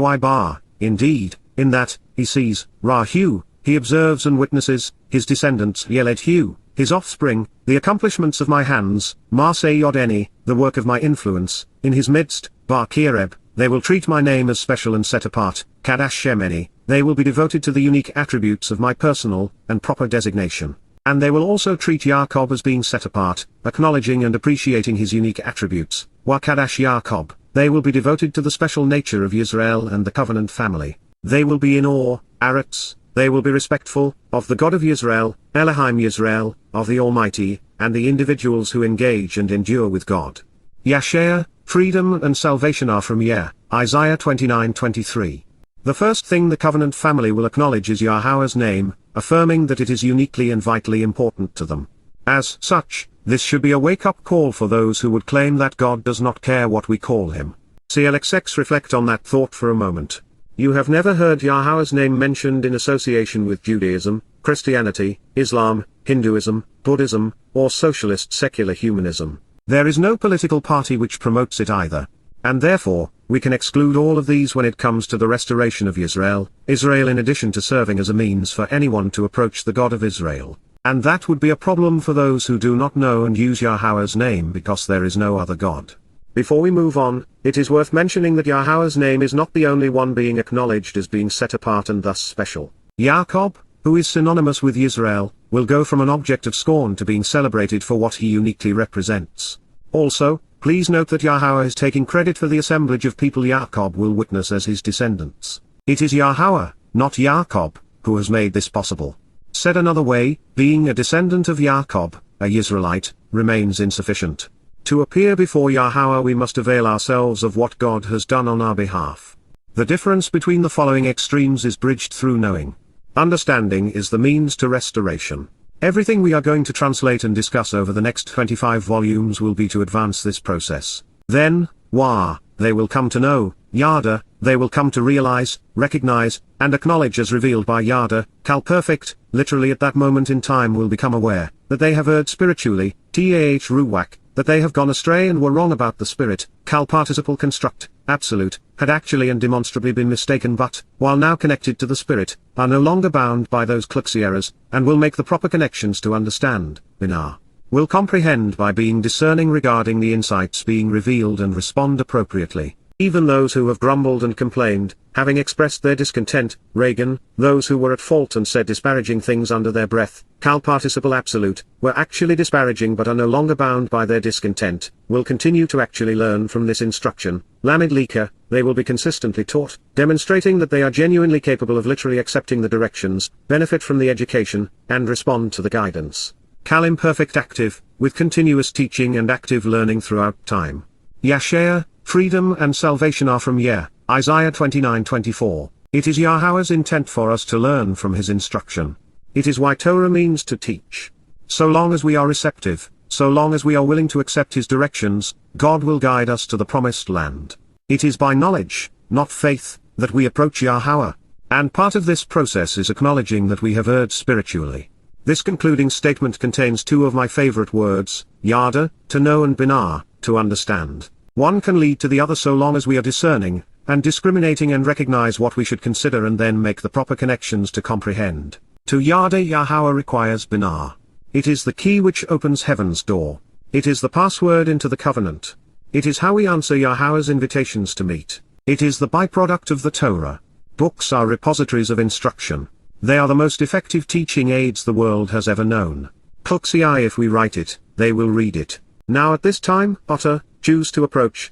indeed, in that, he sees, Rahu, he observes and witnesses, his descendants Yeledhu, his offspring, the accomplishments of my hands, Marsei Yodeni, the work of my influence, in his midst, Bar Kireb, they will treat my name as special and set apart, Kadash Shemeni, they will be devoted to the unique attributes of my personal, and proper designation. And they will also treat Jacob as being set apart, acknowledging and appreciating his unique attributes, Wa Kadash Jacob, they will be devoted to the special nature of Israel and the covenant family. They will be in awe, Aretz, they will be respectful, of the God of Israel, Elohim Yisrael, of the Almighty, and the individuals who engage and endure with God. Yashar, freedom and salvation are from Yeh, Isaiah 29:23. The first thing the covenant family will acknowledge is Yahowah's name, affirming that it is uniquely and vitally important to them. As such, this should be a wake-up call for those who would claim that God does not care what we call him. CLXX reflect on that thought for a moment. You have never heard Yahowah's name mentioned in association with Judaism, Christianity, Islam, Hinduism, Buddhism, or socialist secular humanism. There is no political party which promotes it either. And therefore, we can exclude all of these when it comes to the restoration of Israel in addition to serving as a means for anyone to approach the God of Israel. And that would be a problem for those who do not know and use Yahowah's name because there is no other God. Before we move on, it is worth mentioning that Yahowah's name is not the only one being acknowledged as being set apart and thus special. Jacob, who is synonymous with Yisrael, will go from an object of scorn to being celebrated for what he uniquely represents. Also, please note that Yahowah is taking credit for the assemblage of people Jacob will witness as his descendants. It is Yahowah, not Jacob, who has made this possible. Said another way, being a descendant of Jacob, a Israelite, remains insufficient. To appear before Yahowah we must avail ourselves of what God has done on our behalf. The difference between the following extremes is bridged through knowing. Understanding is the means to restoration. Everything we are going to translate and discuss over the next 25 volumes will be to advance this process. Then, they will come to know, Yada, they will come to realize, recognize, and acknowledge as revealed by Yada, Kal perfect, literally at that moment in time will become aware, that they have erred spiritually, Ruwak, that they have gone astray and were wrong about the spirit, Kal participle construct, absolute, had actually and demonstrably been mistaken but, while now connected to the spirit, are no longer bound by those kluxi errors, and will make the proper connections to understand, Binah. Will comprehend by being discerning regarding the insights being revealed and respond appropriately. Even those who have grumbled and complained, having expressed their discontent, Reagan, those who were at fault and said disparaging things under their breath, Kal participle absolute, were actually disparaging but are no longer bound by their discontent, will continue to actually learn from this instruction. Lamed Lika, they will be consistently taught, demonstrating that they are genuinely capable of literally accepting the directions, benefit from the education, and respond to the guidance. Kal imperfect active, with continuous teaching and active learning throughout time. Yashar, freedom and salvation are from Yah, Isaiah 29:24. It is Yahowah's intent for us to learn from his instruction. It is why Torah means to teach. So long as we are receptive, so long as we are willing to accept his directions, God will guide us to the promised land. It is by knowledge, not faith, that we approach Yahowah. And part of this process is acknowledging that we have erred spiritually. This concluding statement contains two of my favorite words, Yada, to know, and Binah, to understand. One can lead to the other so long as we are discerning, and discriminating and recognize what we should consider and then make the proper connections to comprehend. To Yada Yahowah requires Binah. It is the key which opens heaven's door. It is the password into the covenant. It is how we answer Yahowah's invitations to meet. It is the byproduct of the Torah. Books are repositories of instruction. They are the most effective teaching aids the world has ever known. Kluxi, if we write it, they will read it. Now at this time, Otter, choose to approach,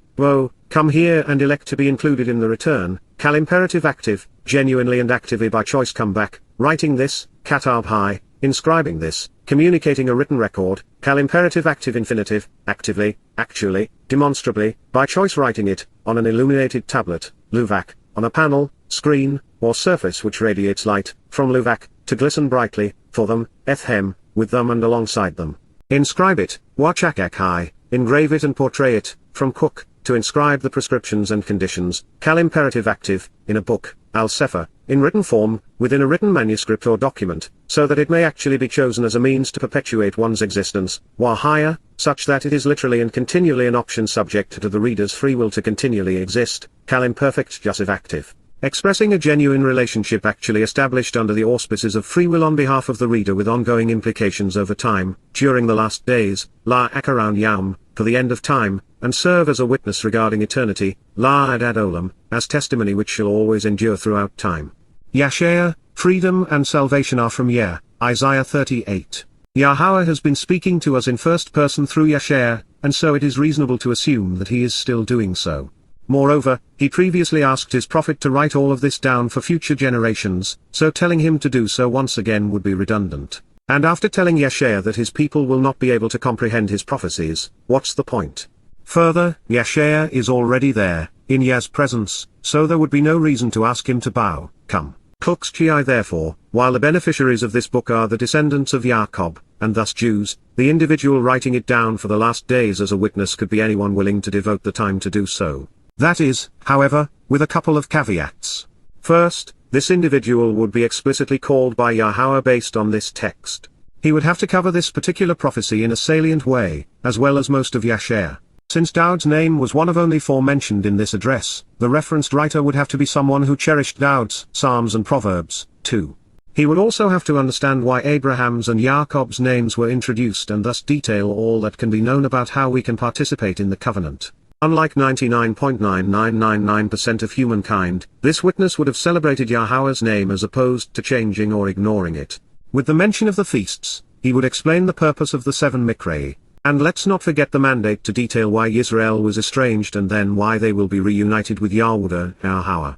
come here and elect to be included in the return, Kal imperative active, genuinely and actively by choice come back, writing this, Katab high, inscribing this, communicating a written record, Kal imperative active infinitive, actively, actually, demonstrably, by choice writing it, on an illuminated tablet, Luvak, on a panel, screen, or surface which radiates light, from Luvak, to glisten brightly, for them, Ethem, with them and alongside them. Inscribe it, Wachakak high, engrave it and portray it, from Cook, to inscribe the prescriptions and conditions, Kal imperative active, in a book, Al-Sefer, in written form, within a written manuscript or document, so that it may actually be chosen as a means to perpetuate one's existence, Wahaya, such that it is literally and continually an option subject to the reader's free will to continually exist, Kal imperfect jussive active. Expressing a genuine relationship actually established under the auspices of free will on behalf of the reader with ongoing implications over time, during the last days, La Akaroun Yam, for the end of time, and serve as a witness regarding eternity, La Adad Olam, as testimony which shall always endure throughout time. Yashar, freedom and salvation are from Yah, Isaiah 38. Yahowah has been speaking to us in first person through Yashar, and so it is reasonable to assume that he is still doing so. Moreover, he previously asked his prophet to write all of this down for future generations, so telling him to do so once again would be redundant. And after telling Yashar that his people will not be able to comprehend his prophecies, what's the point? Further, Yashar is already there, in Yah's presence, so there would be no reason to ask him to bow, come. Kluxchi therefore, while the beneficiaries of this book are the descendants of Jacob, and thus Jews, the individual writing it down for the last days as a witness could be anyone willing to devote the time to do so. That is, however, with a couple of caveats. First, this individual would be explicitly called by Yahowah based on this text. He would have to cover this particular prophecy in a salient way, as well as most of Yashar. Since Daud's name was one of only 4 mentioned in this address, the referenced writer would have to be someone who cherished Daud's Psalms and Proverbs, too. He would also have to understand why Abraham's and Jacob's names were introduced and thus detail all that can be known about how we can participate in the covenant. Unlike 99.9999% of humankind, this witness would have celebrated Yahowah's name as opposed to changing or ignoring it. With the mention of the feasts, he would explain the purpose of the 7 Mikrei. And let's not forget the mandate to detail why Israel was estranged and then why they will be reunited with Yahweh Yahowah.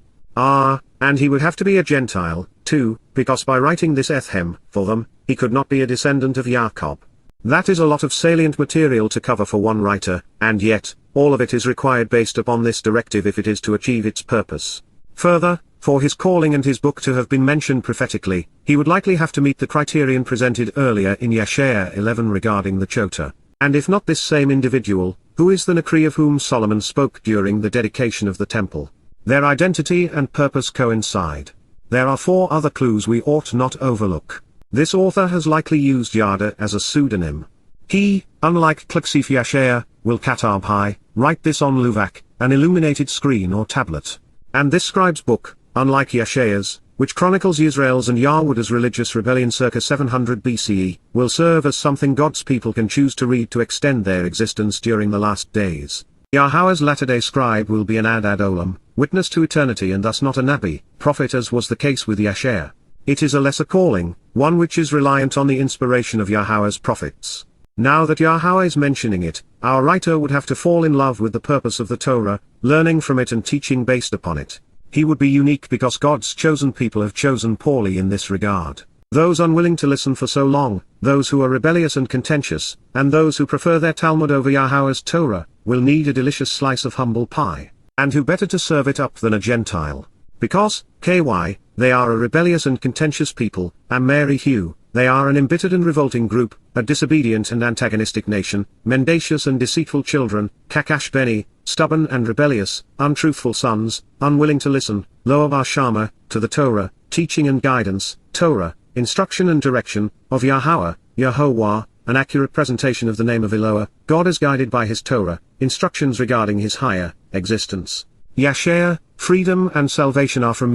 And he would have to be a Gentile, 2, because by writing this ethem for them, he could not be a descendant of Jacob. That is a lot of salient material to cover for one writer, and yet, all of it is required based upon this directive if it is to achieve its purpose. Further, for his calling and his book to have been mentioned prophetically, he would likely have to meet the criterion presented earlier in Yeshaya 11 regarding the Chota. And if not this same individual, who is the Nakri of whom Solomon spoke during the dedication of the temple? Their identity and purpose coincide. There are 4 other clues we ought not overlook. This author has likely used Yada as a pseudonym. He, unlike Klksif Yashaya, will katab high, write this on luvak, an illuminated screen or tablet. And this scribe's book, unlike Yashaya's, which chronicles Yisrael's and Yahuda's religious rebellion circa 700 BCE, will serve as something God's people can choose to read to extend their existence during the last days. Yahweh's latter-day scribe will be an ad olam, witness to eternity and thus not a nabi, prophet as was the case with Yashaya. It is a lesser calling, one which is reliant on the inspiration of Yahweh's prophets. Now that Yahweh is mentioning it, our writer would have to fall in love with the purpose of the Torah, learning from it and teaching based upon it. He would be unique because God's chosen people have chosen poorly in this regard. Those unwilling to listen for so long, those who are rebellious and contentious, and those who prefer their Talmud over Yahweh's Torah, will need a delicious slice of humble pie. And who better to serve it up than a Gentile? Because, they are a rebellious and contentious people, and Mary Hugh, they are an embittered and revolting group, a disobedient and antagonistic nation, mendacious and deceitful children, Kakash Beni, stubborn and rebellious, untruthful sons, unwilling to listen, Loa Bar Shama, to the Torah, teaching and guidance, Torah, instruction and direction, of Yahowah, an accurate presentation of the name of Eloah, God is guided by his Torah, instructions regarding his higher existence. Yashaya, freedom and salvation are from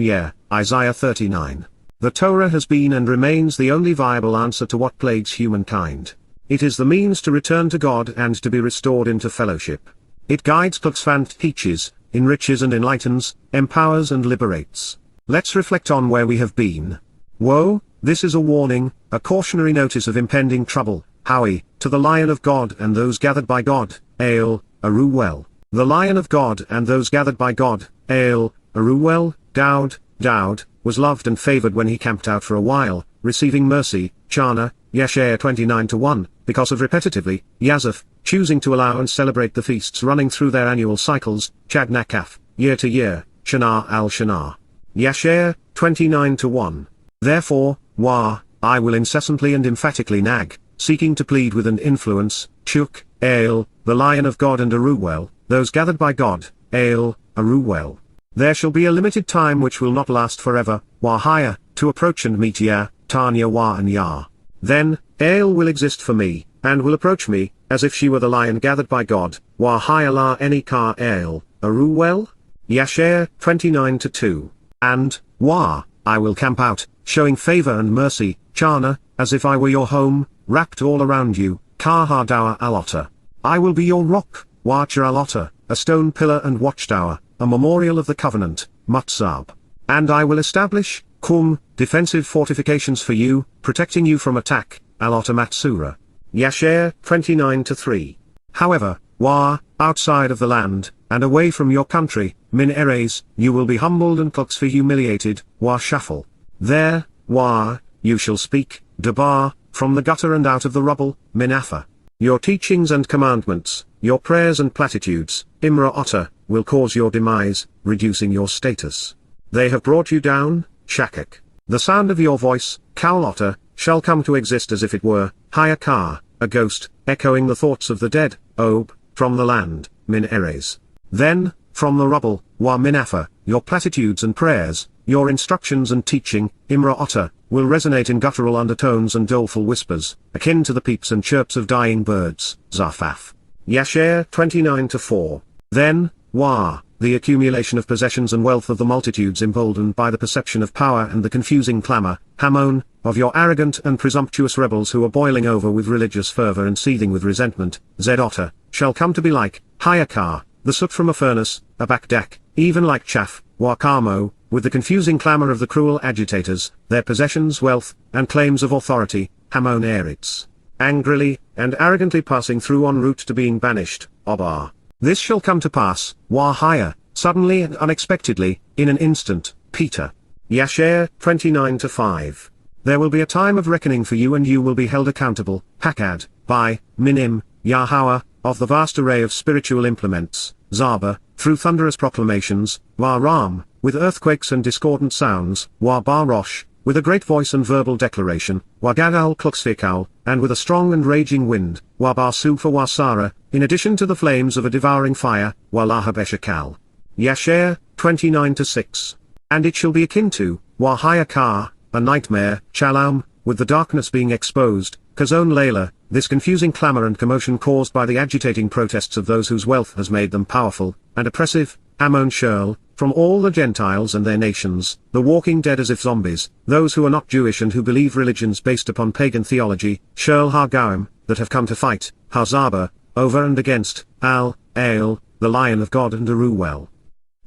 Isaiah 39. The Torah has been and remains the only viable answer to what plagues humankind. It is the means to return to God and to be restored into fellowship. It guides, teaches, enriches and enlightens, empowers and liberates. Let's reflect on where we have been. Woe, this is a warning, a cautionary notice of impending trouble, Howie, to the Lion of God and those gathered by God, Ale, Aruwel. The Lion of God and those gathered by God, Ale, Aruwel, Dowd, was loved and favored when he camped out for a while, receiving mercy, Chana, Yeshaya 29-1, because of repetitively, Yazaph, choosing to allow and celebrate the feasts running through their annual cycles, Chad Nakaf, year to year, Shana al-Shana. Yeshaya, 29-1. Therefore, I will incessantly and emphatically nag, seeking to plead with and influence, Chuk, Ale, the Lion of God and Aruwel, those gathered by God, Ale, Aruwel. There shall be a limited time which will not last forever, Wahaya, to approach and meet Tanya Wah and Yah. Then, Ale will exist for me, and will approach me, as if she were the lion gathered by God, Wahaya la Enikar Ale, Aruwel? Yashaya, 29-2. And, I will camp out, showing favor and mercy, Chana, as if I were your home, wrapped all around you, Kahadawa Alota. I will be your rock, Wacha Alota, a stone pillar and watchtower, a memorial of the covenant, Mutzab. And I will establish, defensive fortifications for you, protecting you from attack, Alota Matsura. Yashaya, 29-3. However, outside of the land, and away from your country, Min Eres, you will be humbled and for humiliated, Shafal. There, you shall speak, Dabar, from the gutter and out of the rubble, Minafa. Your teachings and commandments, your prayers and platitudes, Imra Otter, will cause your demise, reducing your status. They have brought you down, Shakak. The sound of your voice, Kaul Otter, shall come to exist as if it were, Hayakar, a ghost, echoing the thoughts of the dead, Ob, from the land, Min Eres. Then, from the rubble, Minafa, your platitudes and prayers, your instructions and teaching, Imra Otter, will resonate in guttural undertones and doleful whispers, akin to the peeps and chirps of dying birds, Zafaf. Yashaya, 29-4. Then, the accumulation of possessions and wealth of the multitudes emboldened by the perception of power and the confusing clamor, Hamon, of your arrogant and presumptuous rebels who are boiling over with religious fervor and seething with resentment, Zed Otter, shall come to be like, Hayakar, the soot from a furnace, a bakdak, even like chaff, Wakamo, with the confusing clamor of the cruel agitators, their possessions, wealth, and claims of authority, Hamon Eretz. Angrily, and arrogantly passing through en route to being banished, Obar. This shall come to pass, Wahaya, suddenly and unexpectedly, in an instant, Peter. Yashar 29-5. There will be a time of reckoning for you and you will be held accountable, Hakad, by, Minim, Yahowah, of the vast array of spiritual implements, Zaba, through thunderous proclamations, Wa-Ram, with earthquakes and discordant sounds, Wa-Bar-Rosh, with a great voice and verbal declaration, Wa-Gadal-Kluxfikal, and with a strong and raging wind, Wa-Bar-Sufa Wa-Sara, in addition to the flames of a devouring fire, Wa-Lahab-Eshakal. Yashar 29-6. And it shall be akin to, Wa-Hayakar, a nightmare, Shalom, with the darkness being exposed, Kazon Layla, this confusing clamor and commotion caused by the agitating protests of those whose wealth has made them powerful, and oppressive, Ammon Shirl, from all the Gentiles and their nations, the walking dead as if zombies, those who are not Jewish and who believe religions based upon pagan theology, Shirl Ha-Goim, that have come to fight, Hazaba, over and against, Al-Ael, the Lion of God and Aruwel.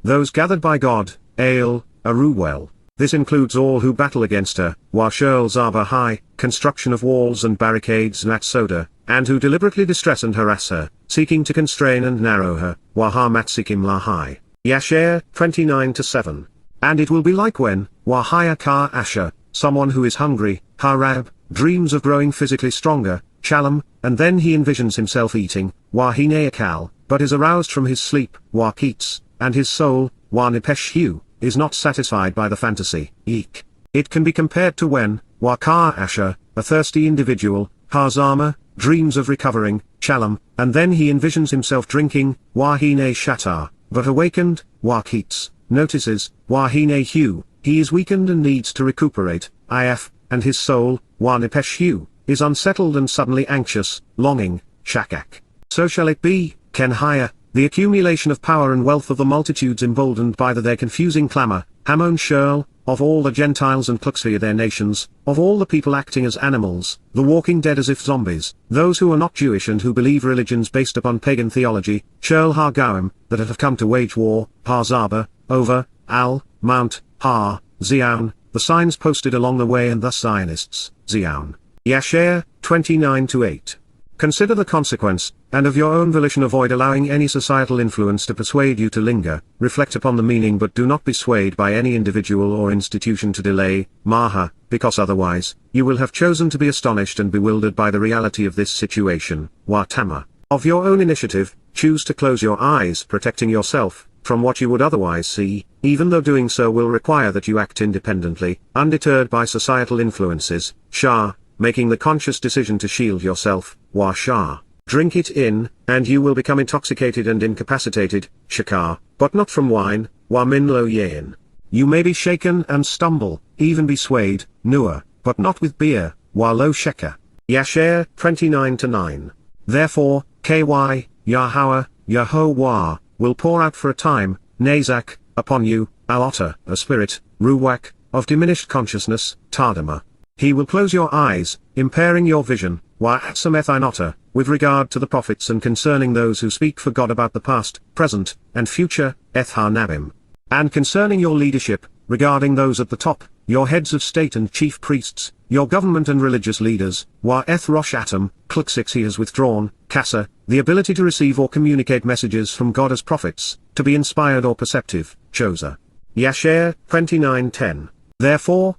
Those gathered by God, Ael, Aruwel. This includes all who battle against her, Wa-Shirl Zaba High, construction of walls and barricades Nat-Soda, and who deliberately distress and harass her, seeking to constrain and narrow her, Wa-Ha-Matsikim La-High. Yashar 29-7. And it will be like when, Wa-Hayakar Asher, someone who is hungry, Harab, dreams of growing physically stronger, Shalom, and then he envisions himself eating, Wa-Hineakal, but is aroused from his sleep, Wa-Keats, and his soul, Wa-Nipeshu, is not satisfied by the fantasy, Eek. It can be compared to when, Wa-Kar Asher, a thirsty individual, Hazama, dreams of recovering, Shalom, and then he envisions himself drinking, Wahine Shatar, but awakened, Wa-Keats, notices, Wahine Hu, he is weakened and needs to recuperate, If, and his soul, Wa-Nipeshu, is unsettled and suddenly anxious, longing, Shakak. So shall it be, Kenhaya, the accumulation of power and wealth of the multitudes emboldened by their confusing clamor, Hamon Shirl, of all the Gentiles and Kluxvia their nations, of all the people acting as animals, the walking dead as if zombies, those who are not Jewish and who believe religions based upon pagan theology, Shirl Ha-Goim, that have come to wage war, Har-Zaba, over, Al, Mount, Har, Zion, the signs posted along the way and thus Zionists, Zion. Yashar 29-8. Consider the consequence, and of your own volition avoid allowing any societal influence to persuade you to linger, reflect upon the meaning but do not be swayed by any individual or institution to delay, Maha, because otherwise, you will have chosen to be astonished and bewildered by the reality of this situation, Watama. Of your own initiative, choose to close your eyes protecting yourself, from what you would otherwise see, even though doing so will require that you act independently, undeterred by societal influences, Shah, making the conscious decision to shield yourself, Wa-Shah. Drink it in, and you will become intoxicated and incapacitated, Shakar, but not from wine, Wa-Min Lo Yin. You may be shaken and stumble, even be swayed, Nuah, but not with beer, Wa-Lo Sheka. Yashar 29-9. Therefore, Yahowah, Yahowah, will pour out for a time, Nazak, upon you, Al-Otter, a spirit, Ruwak, of diminished consciousness, Tardama. He will close your eyes, impairing your vision, Wa-Atsamethinotter, with regard to the prophets and concerning those who speak for God about the past, present, and future, Eth-Ha-Nabim. And concerning your leadership, regarding those at the top, your heads of state and chief priests, your government and religious leaders, Wa-Eth-Rosh Atom, Kluxix he has withdrawn, Kasa, the ability to receive or communicate messages from God as prophets, to be inspired or perceptive, Chosa. Yashar 29-10. Therefore,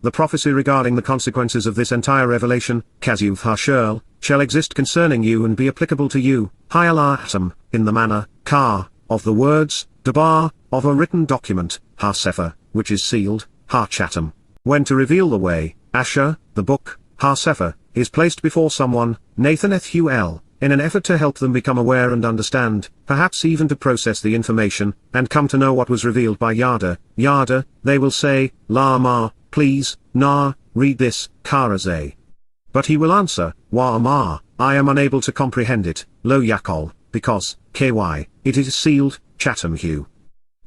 the prophecy regarding the consequences of this entire revelation, Kazuth Ha-Shirl, shall exist concerning you and be applicable to you, Hayala Atom, in the manner, of the words, Dabar, of a written document, Ha-Sefer, which is sealed, Ha-Chatam. When to reveal the way, Asher, the book, Ha-Sefer, is placed before someone, Nathan Ethuel, in an effort to help them become aware and understand, perhaps even to process the information, and come to know what was revealed by Yada, they will say, La-Ma, please, Na, read this, Karazeh. But he will answer, Wa-Ma, I am unable to comprehend it, Lo Yakol, because, it is sealed, Chatham Hugh.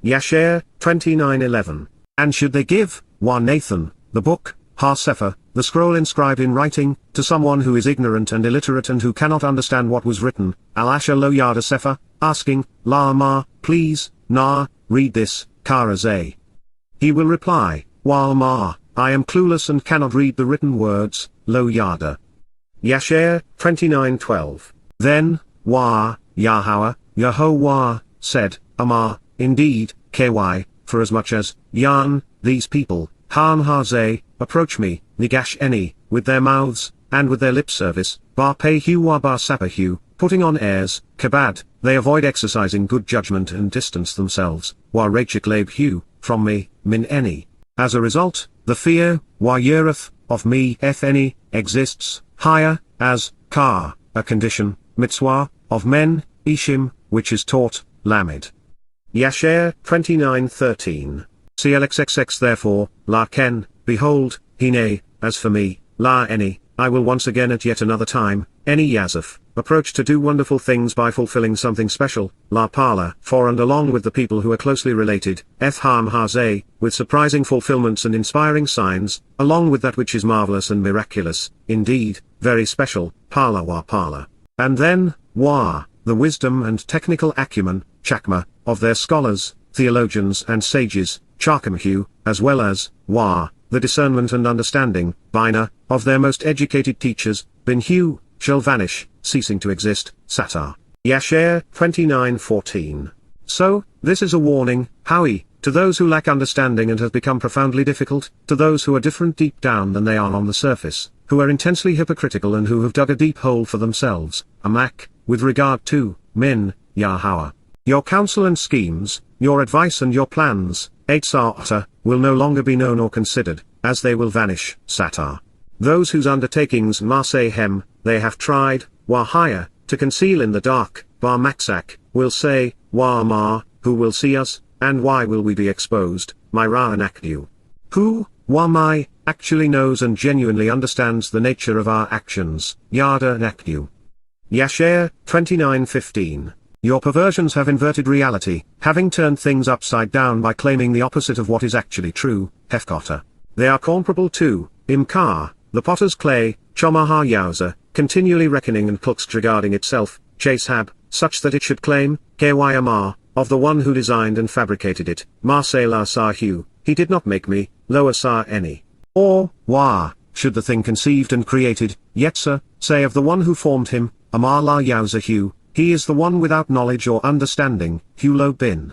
Yashar 29-11. And should they give, Nathan, the book, Ha-Sefer, the scroll inscribed in writing, to someone who is ignorant and illiterate and who cannot understand what was written, Al-Asher Lo Yada Sefer, asking, La-Ma, please, Na, read this, Karazeh. He will reply, Wa-Ma, I am clueless and cannot read the written words, Lo Yada. Yashar 29-12. Then, Yahowah, Yahowah, said, Amar, indeed, for as much as, Yan, these people, Han Haze, approach me, Nigash Eni, with their mouths, and with their lip service, Bar Pei Hu Wa Bar Sapa Hu, putting on airs, Kabad, they avoid exercising good judgment and distance themselves, Wa Rachik Lab Hu, from me, Min Eni. As a result, the fear, Wa Yereth, of me, Eni, exists, higher, as, Ka, a condition, Mitzvah, of men, Ishim, which is taught, Lamed. Yasher, 29:13. CLXXX therefore, La Ken, behold, Hine, as for me, La Eni, I will once again at yet another time, Eni Yazif, approach to do wonderful things by fulfilling something special, La Pala, for and along with the people who are closely related, Etham Haze, with surprising fulfillments and inspiring signs, along with that which is marvelous and miraculous, indeed, very special, Pala Wa Pala. And then, Wa, the wisdom and technical acumen, Chakma, of their scholars, theologians and sages, Charkamhu, as well as, Wa, the discernment and understanding, Bina, of their most educated teachers, Binhu, shall vanish, ceasing to exist, Satar. Yasher, 29:14. So, this is a warning, Howie, to those who lack understanding and have become profoundly difficult, to those who are different deep down than they are on the surface, who are intensely hypocritical and who have dug a deep hole for themselves, Amak, with regard to, Min, Yahowah. Your counsel and schemes, your advice and your plans, Eitzar, will no longer be known or considered, as they will vanish, Satar. Those whose undertakings Masehem, they have tried, Wahaya, to conceal in the dark, Bar Maxak, will say, Wa Ma, who will see us, and why will we be exposed, Myra Anakdu. Who, Wa Mai, actually knows and genuinely understands the nature of our actions, Yada Yahowah. Yasher, 29:15. Your perversions have inverted reality, having turned things upside down by claiming the opposite of what is actually true, Hefkota. They are comparable to, Imkar, the potter's clay, Chomaha Yauza, continually reckoning and klux regarding itself, Chasehab, such that it should claim, Kyamar, of the one who designed and fabricated it, Marsela Sahu, he did not make me, Loa Sa Eni. Or, Wa, should the thing conceived and created, Yetzer, say of the one who formed him, Amar La Yauzahu, he is the one without knowledge or understanding, Hulo Bin.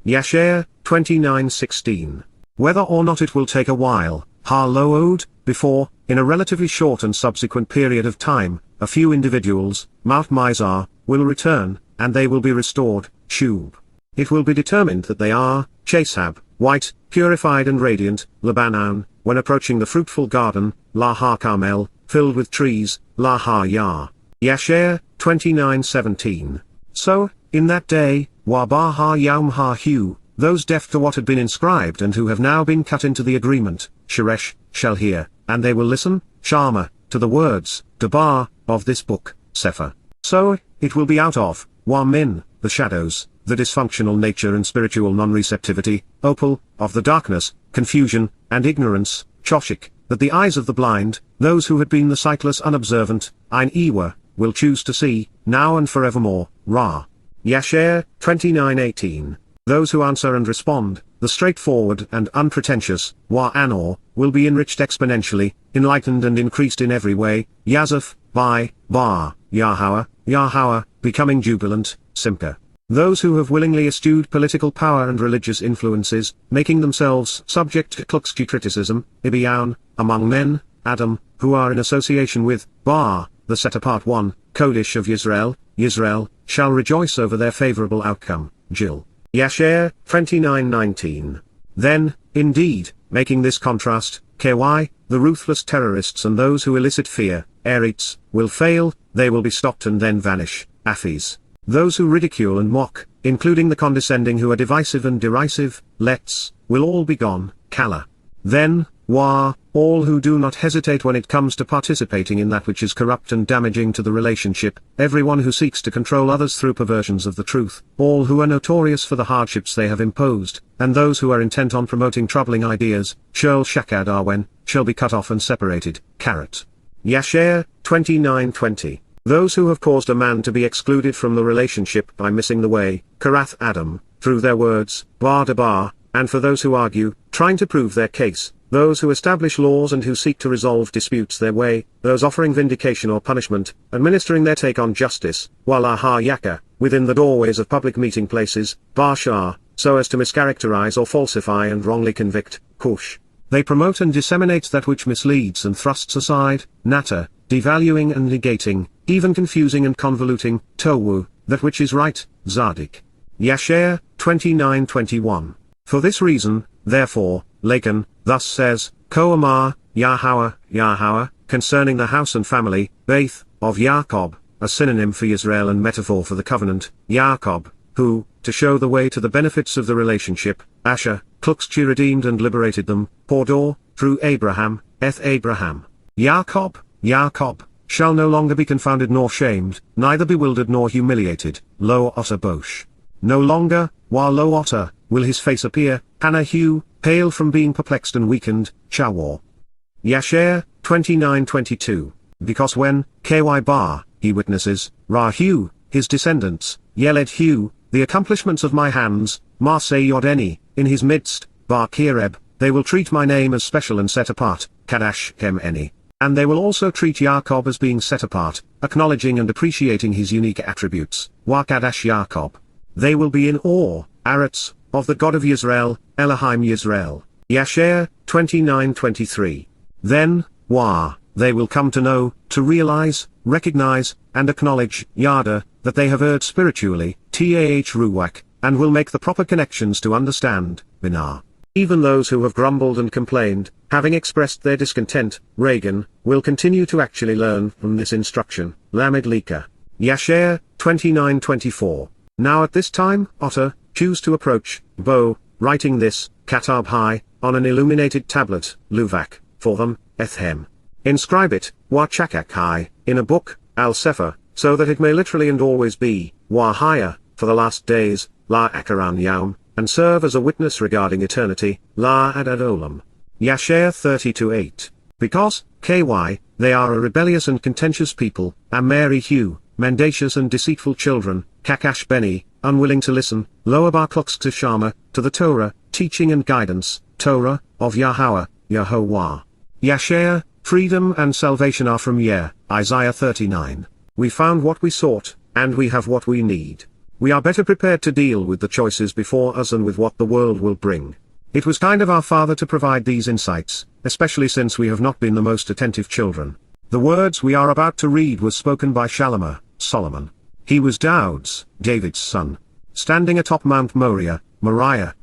Yasher, 29:16. Whether or not it will take a while, Ha Lood, before, in a relatively short and subsequent period of time, a few individuals, Mount Mizar, will return, and they will be restored, Shub. It will be determined that they are, Chasehab, white, purified and radiant, Lebanon, when approaching the fruitful garden, La Ha Carmel, filled with trees, La Ha Yah. Yasher, 29:17. So, in that day, Wabah Ha Yaum Ha Hu, those deaf to what had been inscribed and who have now been cut into the agreement, Sheresh, shall hear, and they will listen, Shama, to the words, Dabar, of this book, Sefer. So, it will be out of, Wamin, the shadows, the dysfunctional nature and spiritual non-receptivity, Opal, of the darkness, confusion, and ignorance, Choshik, that the eyes of the blind, those who had been the sightless unobservant, Ein Ewa, will choose to see, now and forevermore, Ra. Yasher, 29:18. Those who answer and respond, the straightforward and unpretentious, Wa Anor, will be enriched exponentially, enlightened and increased in every way, Yazaf, by, Bar, Yahowah, becoming jubilant, Simka. Those who have willingly eschewed political power and religious influences, making themselves subject to Kluxki criticism, Ibiyaun, among men, Adam, who are in association with, Bar, the set-apart one, Kodesh of Yisrael, shall rejoice over their favorable outcome, Jil. Yasher, 29:19. Then, indeed, making this contrast, KY, the ruthless terrorists and those who elicit fear, Eretz, will fail, they will be stopped and then vanish, Afis. Those who ridicule and mock, including the condescending who are divisive and derisive, Let's, will all be gone, Kala. Then, Wa, all who do not hesitate when it comes to participating in that which is corrupt and damaging to the relationship, everyone who seeks to control others through perversions of the truth, all who are notorious for the hardships they have imposed, and those who are intent on promoting troubling ideas, Shirl Shakad Arwen, shall be cut off and separated, Karat. Yasher, 29:20. Those who have caused a man to be excluded from the relationship by missing the way, Karath Adam, through their words, Bar de Bar, and for those who argue, trying to prove their case, those who establish laws and who seek to resolve disputes their way, those offering vindication or punishment, administering their take on justice, Walaha Yaka, within the doorways of public meeting places, Bar Shah, so as to mischaracterize or falsify and wrongly convict, Kush. They promote and disseminate that which misleads and thrusts aside, Nata, devaluing and negating, even confusing and convoluting, Towu, that which is right, Zadik. Yashar, 29:21. For this reason, therefore, Lacan, thus says, Koamar, Yahowah, concerning the house and family, Baith, of Jacob, a synonym for Israel and metaphor for the covenant, Jacob, who, to show the way to the benefits of the relationship, Asher, Klukchi redeemed and liberated them, Pordor, through Abraham, Abraham. Jacob shall no longer be confounded nor shamed, neither bewildered nor humiliated, Lo Otter Bosh. No longer, while Lo Otter, will his face appear, Hannah hue, pale from being perplexed and weakened, Chawar. Yashar, 29:22. Because when, Ky Bar, he witnesses, Rahu, his descendants, Yeled Hu, the accomplishments of my hands, Marsei Yodeni, in his midst, Bar Kireb, they will treat my name as special and set apart, Kadash Kem Eni. And they will also treat Jacob as being set apart, acknowledging and appreciating his unique attributes, Wa Kadash Jacob. They will be in awe, Aretz, of the God of Yisrael, Elohim Yisrael. Yashar, 29:23. Then, they will come to know, to realize, recognize, and acknowledge, Yada, that they have erred spiritually, Tah Ruach, and will make the proper connections to understand, Binah. Even those who have grumbled and complained, having expressed their discontent, Reagan, will continue to actually learn from this instruction, Lamed Lika. Yashar, 29:24. Now at this time, Otter, choose to approach, Bo, writing this, Katab High, on an illuminated tablet, Luvak, for them, Ethem. Inscribe it, Wachakak High, in a book, Al-Sefer, so that it may literally and always be, Wahaya, for the last days, La Akaran Yaum, and serve as a witness regarding eternity, La Adad Olam. Yashar 30:8. Because, KY, they are a rebellious and contentious people, Ameri Hu, mendacious and deceitful children, Kakash Beni, unwilling to listen, Loabar Kloks to Shama, to the Torah, teaching and guidance, Torah, of Yahowah. Yashar, freedom and salvation are from Yeh, Isaiah 39. We found what we sought, and we have what we need. We are better prepared to deal with the choices before us and with what the world will bring. It was kind of our Father to provide these insights, especially since we have not been the most attentive children. The words we are about to read were spoken by Shalomoh, Solomon. He was David's son. Standing atop Mount Moriah,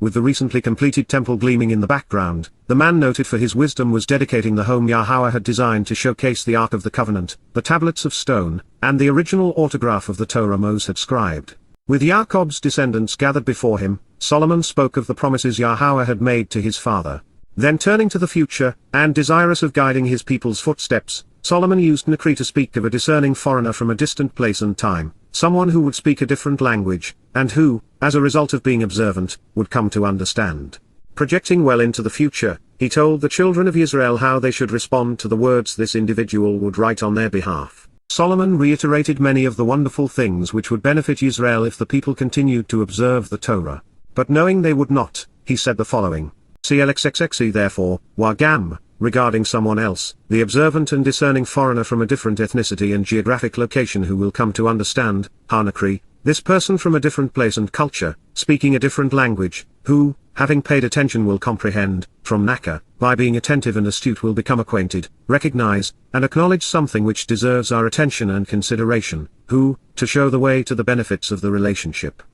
with the recently completed temple gleaming in the background, the man noted for his wisdom was dedicating the home Yahowah had designed to showcase the Ark of the Covenant, the tablets of stone, and the original autograph of the Torah Moses had scribed. With Jacob's descendants gathered before him, Solomon spoke of the promises Yahowah had made to his father. Then turning to the future, and desirous of guiding his people's footsteps, Solomon used Nakri to speak of a discerning foreigner from a distant place and time, someone who would speak a different language, and who, as a result of being observant, would come to understand. Projecting well into the future, he told the children of Israel how they should respond to the words this individual would write on their behalf. Solomon reiterated many of the wonderful things which would benefit Israel if the people continued to observe the Torah. But knowing they would not, he said the following. CLXXXE therefore, Wagam, regarding someone else, the observant and discerning foreigner from a different ethnicity and geographic location who will come to understand, Hanakri, this person from a different place and culture, speaking a different language, who, having paid attention will comprehend, from Naka, by being attentive and astute will become acquainted, recognize, and acknowledge something which deserves our attention and consideration, who, to show the way to the benefits of the relationship.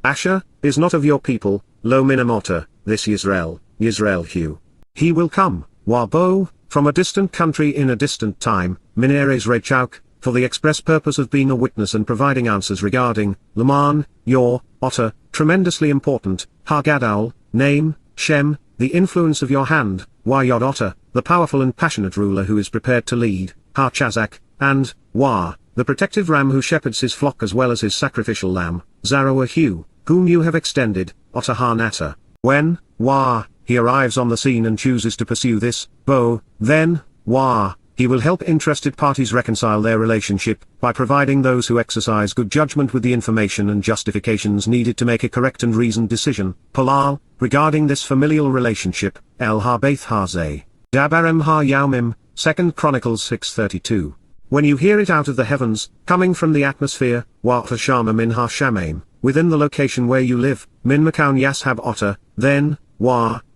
Asher, is not of your people, Lo Minamota, this Yisrael Hu. He will come, Wabo, from a distant country in a distant time, Mineres Rechauk, for the express purpose of being a witness and providing answers regarding, Laman, your, Otter, tremendously important, Hagadaul, name, Shem, the influence of your hand, Yod Otter, the powerful and passionate ruler who is prepared to lead, Chazak, and, the protective ram who shepherds his flock as well as his sacrificial lamb, Zaroah, whom you have extended, Otter Nata. When, he arrives on the scene and chooses to pursue this, then, he will help interested parties reconcile their relationship, by providing those who exercise good judgment with the information and justifications needed to make a correct and reasoned decision, Palal, regarding this familial relationship, El Ha-Beth Ha-Zeh. Dabarem Ha-Yaumim, 2 Chronicles 6:32. When you hear it out of the heavens, coming from the atmosphere, Wa-Shama min Ha-Shamaim, within the location where you live, Min Makoun Yashab Otter, then,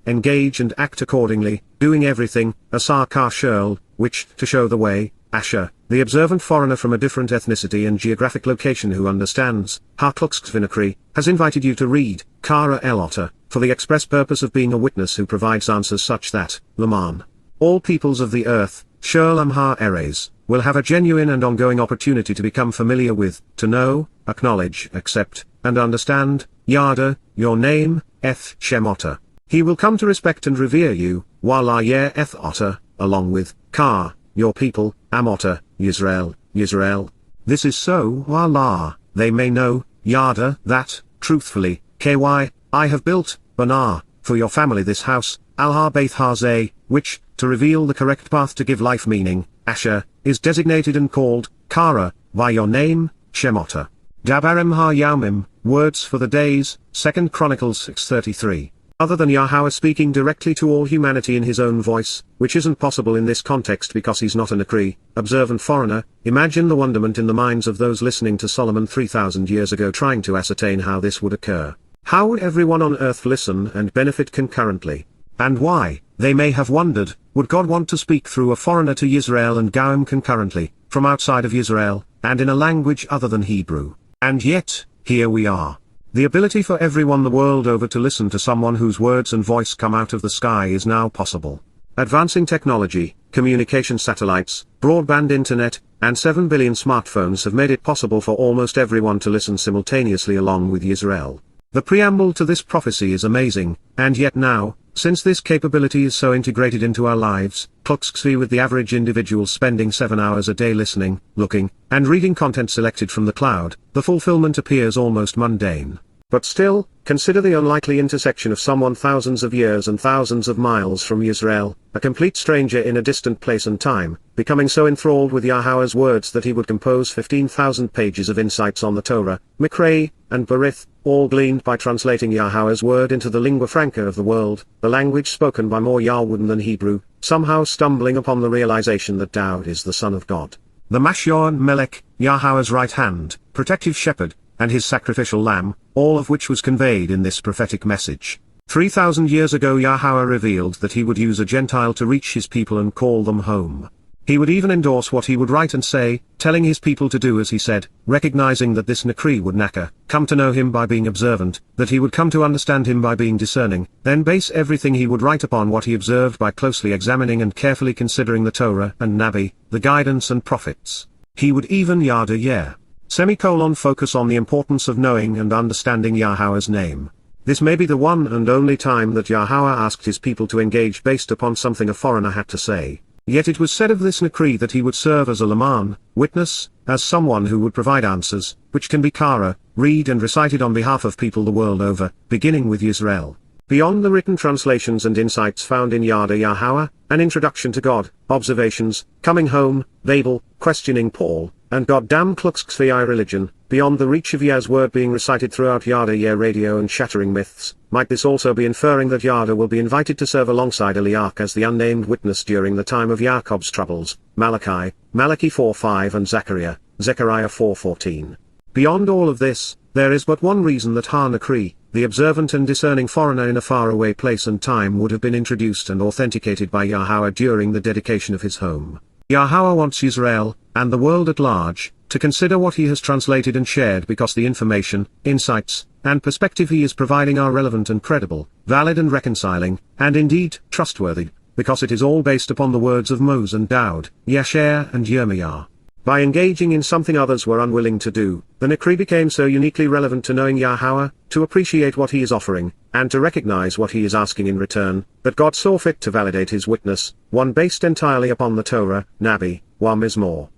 engage and act accordingly, doing everything, asar kar shirl, which, to show the way, Asher, the observant foreigner from a different ethnicity and geographic location who understands, Harklukskvinakri, has invited you to read, Kara El Otter, for the express purpose of being a witness who provides answers such that, Laman, all peoples of the earth, Shirl Amhar Eres, will have a genuine and ongoing opportunity to become familiar with, to know, acknowledge, accept, and understand, Yada, your name, Eth Shem Otter. He will come to respect and revere you, Walayeh Eth Otter, along with, Kar, your people, Amotter, Yisrael, Yisrael. This is so, Wallah, they may know, Yada, that, truthfully, KY, I have built, Banar, for your family this house, Alhar Beit Hazeh, which, to reveal the correct path to give life meaning, Asher, is designated and called, Kara, by your name, Shemotter. Dabarem Ha Yaumim, words for the days, 2 Chronicles 6:33. Other than Yahweh speaking directly to all humanity in his own voice, which isn't possible in this context because he's not a Nakri, observant foreigner, imagine the wonderment in the minds of those listening to Solomon 3,000 years ago trying to ascertain how this would occur. How would everyone on earth listen and benefit concurrently? And why, they may have wondered, would God want to speak through a foreigner to Yisrael and Goim concurrently, from outside of Yisrael, and in a language other than Hebrew? And yet, here we are. The ability for everyone the world over to listen to someone whose words and voice come out of the sky is now possible. Advancing technology, communication satellites, broadband internet, and 7 billion smartphones have made it possible for almost everyone to listen simultaneously along with Yisrael. The preamble to this prophecy is amazing, and yet now, since this capability is so integrated into our lives, Klukskvi with the average individual spending 7 hours a day listening, looking, and reading content selected from the cloud, the fulfillment appears almost mundane. But still, consider the unlikely intersection of someone thousands of years and thousands of miles from Yisrael, a complete stranger in a distant place and time, becoming so enthralled with Yahweh's words that he would compose 15,000 pages of insights on the Torah, Mikra, and Berith, all gleaned by translating Yahweh's word into the lingua franca of the world, the language spoken by more Yahweh than Hebrew, somehow stumbling upon the realization that Daud is the Son of God, the Mashyor Melech, Yahweh's right hand, protective shepherd, and his sacrificial lamb, all of which was conveyed in this prophetic message. 3,000 years ago Yahweh revealed that he would use a Gentile to reach his people and call them home. He would even endorse what he would write and say, telling his people to do as he said, recognizing that this Nakri would come to know him by being observant, that he would come to understand him by being discerning, then base everything he would write upon what he observed by closely examining and carefully considering the Torah and Nabi, the guidance and prophets. He would even Yada focus on the importance of knowing and understanding Yahweh's name. This may be the one and only time that Yahweh asked his people to engage based upon something a foreigner had to say. Yet it was said of this Nakri that he would serve as a Laman, witness, as someone who would provide answers, which can be Kara, read and recited on behalf of people the world over, beginning with Yisrael. Beyond the written translations and insights found in Yada Yahowah, an introduction to God, observations, coming home, Babel, questioning Paul, and goddamn Klukskvi religion, beyond the reach of Yah's word being recited throughout Yada Yah radio and shattering myths, might this also be inferring that Yada will be invited to serve alongside Eliach as the unnamed witness during the time of Jacob's troubles, Malachi 4:5 and Zechariah 4:14. Beyond all of this, there is but one reason that Ha-Nakri, the observant and discerning foreigner in a faraway place and time would have been introduced and authenticated by Yahweh during the dedication of his home. Yahweh wants Israel, and the world at large, to consider what he has translated and shared because the information, insights, and perspective he is providing are relevant and credible, valid and reconciling, and indeed, trustworthy, because it is all based upon the words of Moses and Daud, Yasher and Yirmiyah. By engaging in something others were unwilling to do, the Nakri became so uniquely relevant to knowing Yahweh, to appreciate what he is offering, and to recognize what he is asking in return, that God saw fit to validate his witness, one based entirely upon the Torah, Nabi, Wa Mizmor.